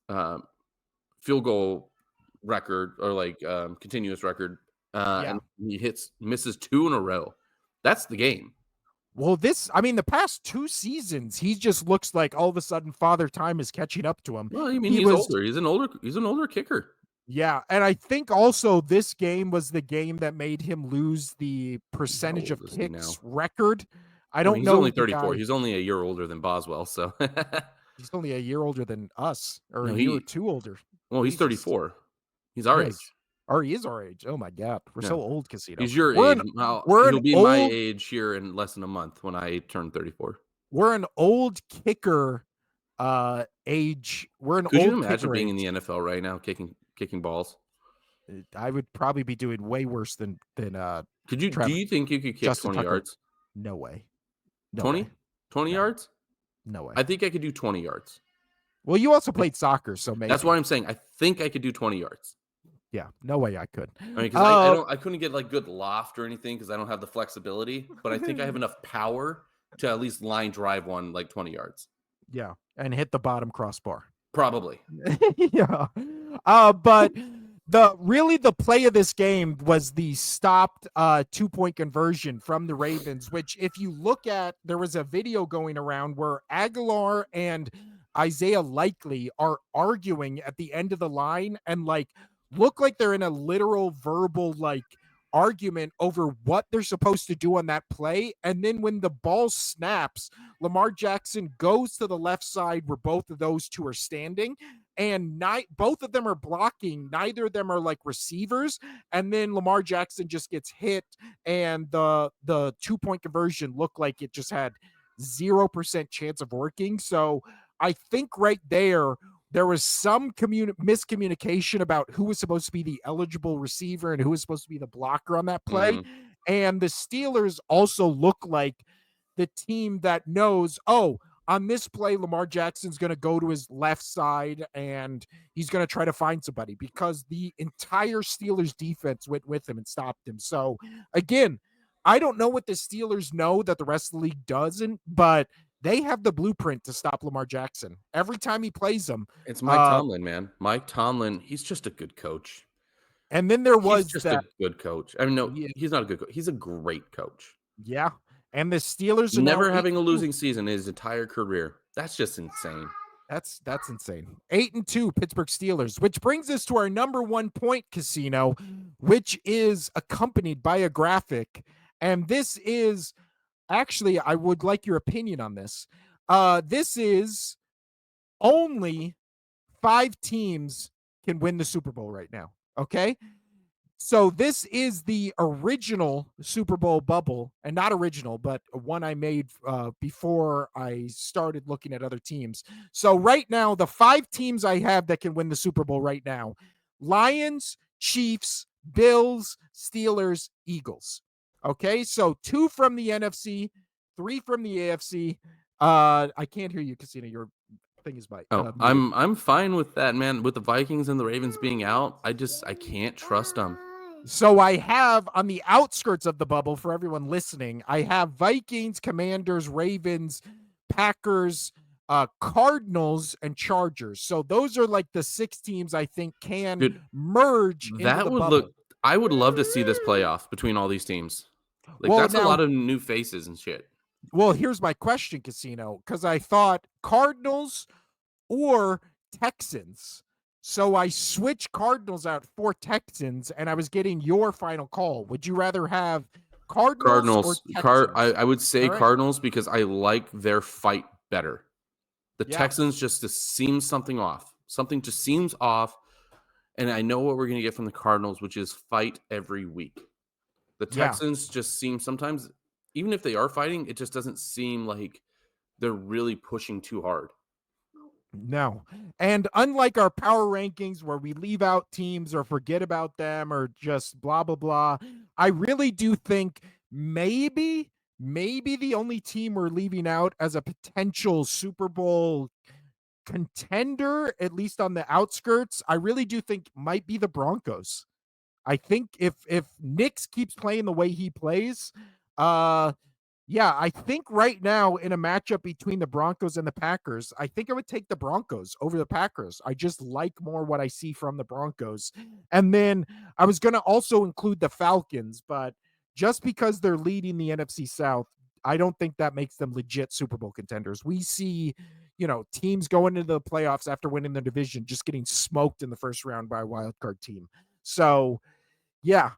uh, field goal record or like continuous record, Yeah. and he misses 2 in a row. That's the game. Well, the past 2 seasons, he just looks like all of a sudden Father Time is catching up to him. Well, I mean, He he's was older. He's an older kicker. Yeah, and I think also this game was the game that made him lose the How percentage old of is he now? kicks record. I I mean, don't he's only know the 34. guy. He's only a year older than Boswell, so He's only a year older than us, or a no, year or two older. he's Jesus. 34. He's our Yes. age. Or he is our age. Oh my god. We're Yeah. so old, Casino. He's your We're age. an Well, we're an he'll be my old age here in less than a month when I turn 34. we're an old kicker age. We're an Could you old imagine kicker being in age. the NFL right now kicking balls? I would probably be doing way worse than Do Trevor you think you could kick Justin 20 Tucker. yards? No way. No 20? way. 20 No. yards? No way. I think I could do 20 yards. Well, you also played soccer, so That's maybe. why I'm saying I think I could do 20 yards. Yeah, no way I could. I mean, because I couldn't get like good loft or anything because I don't have the flexibility, but I think I have enough power to at least line drive one like 20 yards. Yeah, and hit the bottom crossbar. Probably. Yeah. But the play of this game was the stopped 2-point conversion from the Ravens, which if you look at, there was a video going around where Aguilar and Isaiah Likely are arguing at the end of the line and like look like they're in a literal verbal like argument over what they're supposed to do on that play. And then when the ball snaps, Lamar Jackson goes to the left side where both of those two are standing, and both of them are blocking. Neither of them are like receivers. And then Lamar Jackson just gets hit, and the 2-point conversion looked like it just had 0% chance of working. So I think right there was some miscommunication about who was supposed to be the eligible receiver and who was supposed to be the blocker on that play. Mhm. And the Steelers also look like the team that knows, oh, on this play, Lamar Jackson's going to go to his left side and he's going to try to find somebody because the entire Steelers defense went with him and stopped him. So again, I don't know what the Steelers know that the rest of the league doesn't, but they have the blueprint to stop Lamar Jackson. Every time he plays them, It's Mike Tomlin, man. Mike Tomlin, he's just a good coach. and then there He's was just a that, good coach. I mean, no, yeah, he's not a good coach. He's a great coach. yeah. And the Steelers are now Never having a 8-2. losing season in his entire career. That's just insane. That's insane. 8-2 Pittsburgh Steelers, which brings us to our number 1 point, Casino, which is accompanied by a graphic. And this is actually, I would like your opinion on this. This is only 5 teams can win the Super Bowl right now. Okay. So this is the original Super Bowl bubble, and not original, but one I made before I started looking at other teams. So right now, the 5 teams I have that can win the Super Bowl right now: Lions, Chiefs, Bills, Steelers, Eagles. Okay, so 2 from the NFC, 3 from the AFC. I can't hear you, Casino. Your thing is Oh, muted. I'm fine with that, man. With the Vikings and the Ravens being out, I can't trust them. So I have on the outskirts of the bubble for everyone listening, I have Vikings, Commanders, Ravens, Packers, Cardinals, and Chargers. So those are like the 6 teams I think can Dude, merge into that the would look bubble. I would love to see this playoff between all these teams. Like, Well, that's a now, lot of new faces and shit. here's my question, Casino, because I thought Cardinals or Texans. So I switched Cardinals out for Texans, and I was getting your final call. Would you rather have Cardinals or Texans? I would say All right. Cardinals because I like their fight better. The Yeah. Texans just seems something off. Something just seems off, and I know what we're gonna get from the Cardinals, which is fight every week. The Yeah. Texans just seem sometimes, even if they are fighting, it just doesn't seem like they're really pushing too hard. No. And unlike our power rankings where we leave out teams or forget about them or just blah, blah, blah, I really do think maybe the only team we're leaving out as a potential Super Bowl contender, at least on the outskirts, I really do think might be the Broncos. I think if Nix keeps playing the way he plays, uh yeah, I think right now in a matchup between the Broncos and the Packers, I think I would take the Broncos over the Packers. I just like more what I see from the Broncos. And then I was going to also include the Falcons, but just because they're leading the NFC South, I don't think that makes them legit Super Bowl contenders. We see, teams going into the playoffs after winning the division just getting smoked in the first round by a wild card team. So, yeah.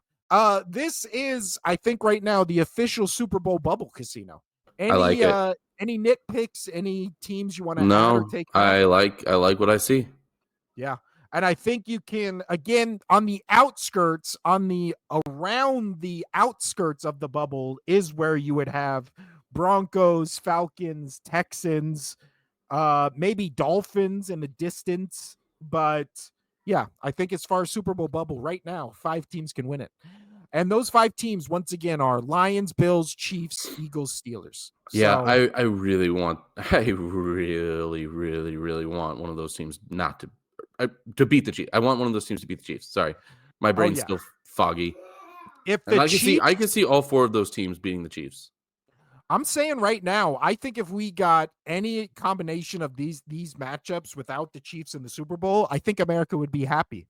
This is, I think, right now the official Super Bowl bubble, Casino. I like it. Any nitpicks, any teams you want to add or No, take off? I like what I see. Yeah. And I think you can, again, on the outskirts, around the outskirts of the bubble is where you would have Broncos, Falcons, Texans, maybe Dolphins in the distance. But yeah, I think as far as Super Bowl bubble right now, 5 teams can win it. And those 5 teams, once again, are Lions, Bills, Chiefs, Eagles, Steelers. Yeah, So, I really want I really, really, really want one of those teams not to beat the Chiefs. I want one of those teams to beat the Chiefs. Sorry. My oh brain's yeah. still foggy. If And the I Chiefs can see all 4 of those teams beating the Chiefs. I'm saying right now, I think if we got any combination of these matchups without the Chiefs in the Super Bowl, I think America would be happy,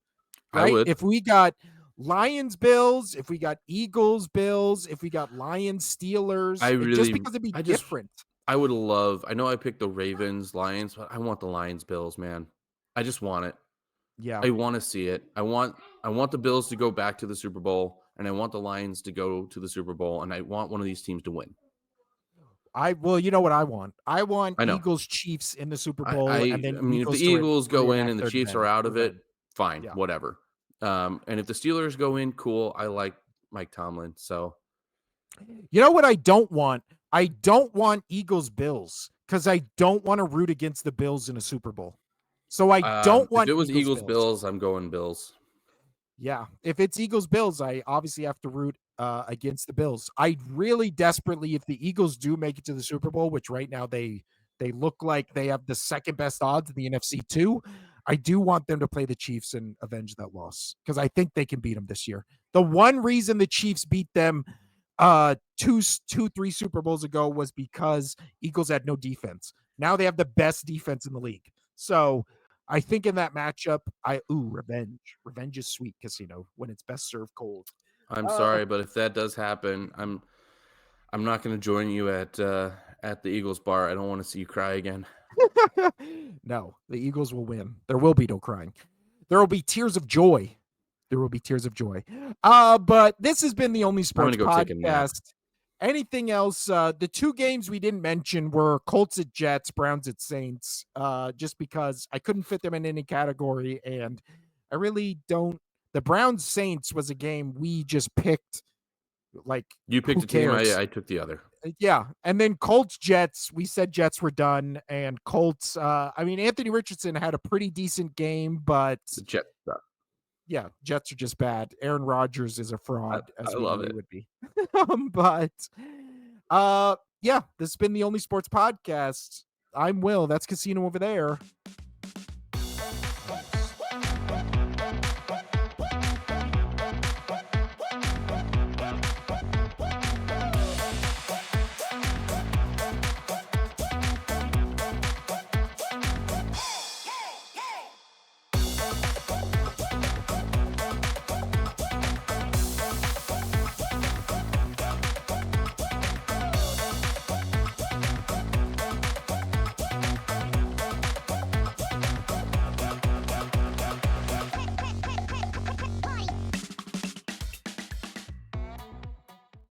I right? would. If we got Lions Bills, if we got Eagles Bills, if we got Lions Steelers, just because it'd be I just different. I would love I know I picked the Ravens, Lions, but I want the Lions Bills, man. I just want it. Yeah. I want to see it. I want the Bills to go back to the Super Bowl, and I want the Lions to go to the Super Bowl, and I want one of these teams to win. You know what I want? I want I know. Eagles Chiefs in the Super Bowl and then I mean, if the Eagles to Eagles go in reenact and the their Chiefs are out of it, revenge. fine, Yeah. whatever. And if the Steelers go in, cool. I like Mike Tomlin, so You know what I don't want? I don't want Eagles Bills because I don't want to root against the Bills in a Super Bowl. So I don't if want it was Eagles Eagles Bills. Bills, I'm going Bills. Yeah. If it's Eagles Bills, I obviously have to root against the Bills. I really desperately, if the Eagles do make it to the Super Bowl, which right now they look like they have the second best odds in the NFC too. I do want them to play the Chiefs and avenge that loss because I think they can beat them this year. The one reason the Chiefs beat them two, 3 Super Bowls ago was because Eagles had no defense. Now they have the best defense in the league. So I think in that matchup, revenge. Revenge is sweet, Casino, when it's best served cold. I'm Uh, sorry, but if that does happen, I'm not going to join you at the Eagles bar. I don't want to see you cry again. no, the Eagles will win. There will be no crying. There will be tears of joy. There will be tears of joy. But this has been the Only I'm going Sports to go take a nap. Podcast. Anything else? The 2 games we didn't mention were Colts at Jets, Browns at Saints, just because I couldn't fit them in any category, and I really don't The Browns Saints was a game we just picked. Like, You picked who a team, cares? I took the other. Yeah, and then Colts Jets, we said Jets were done, and Colts. I mean, Anthony Richardson had a pretty decent game, but The Jets suck. yeah, Jets are just bad. Aaron Rodgers is a fraud, I as we love knew he it. would be. But yeah, this has been the Only Sports Podcast. I'm Will. That's Casino over there.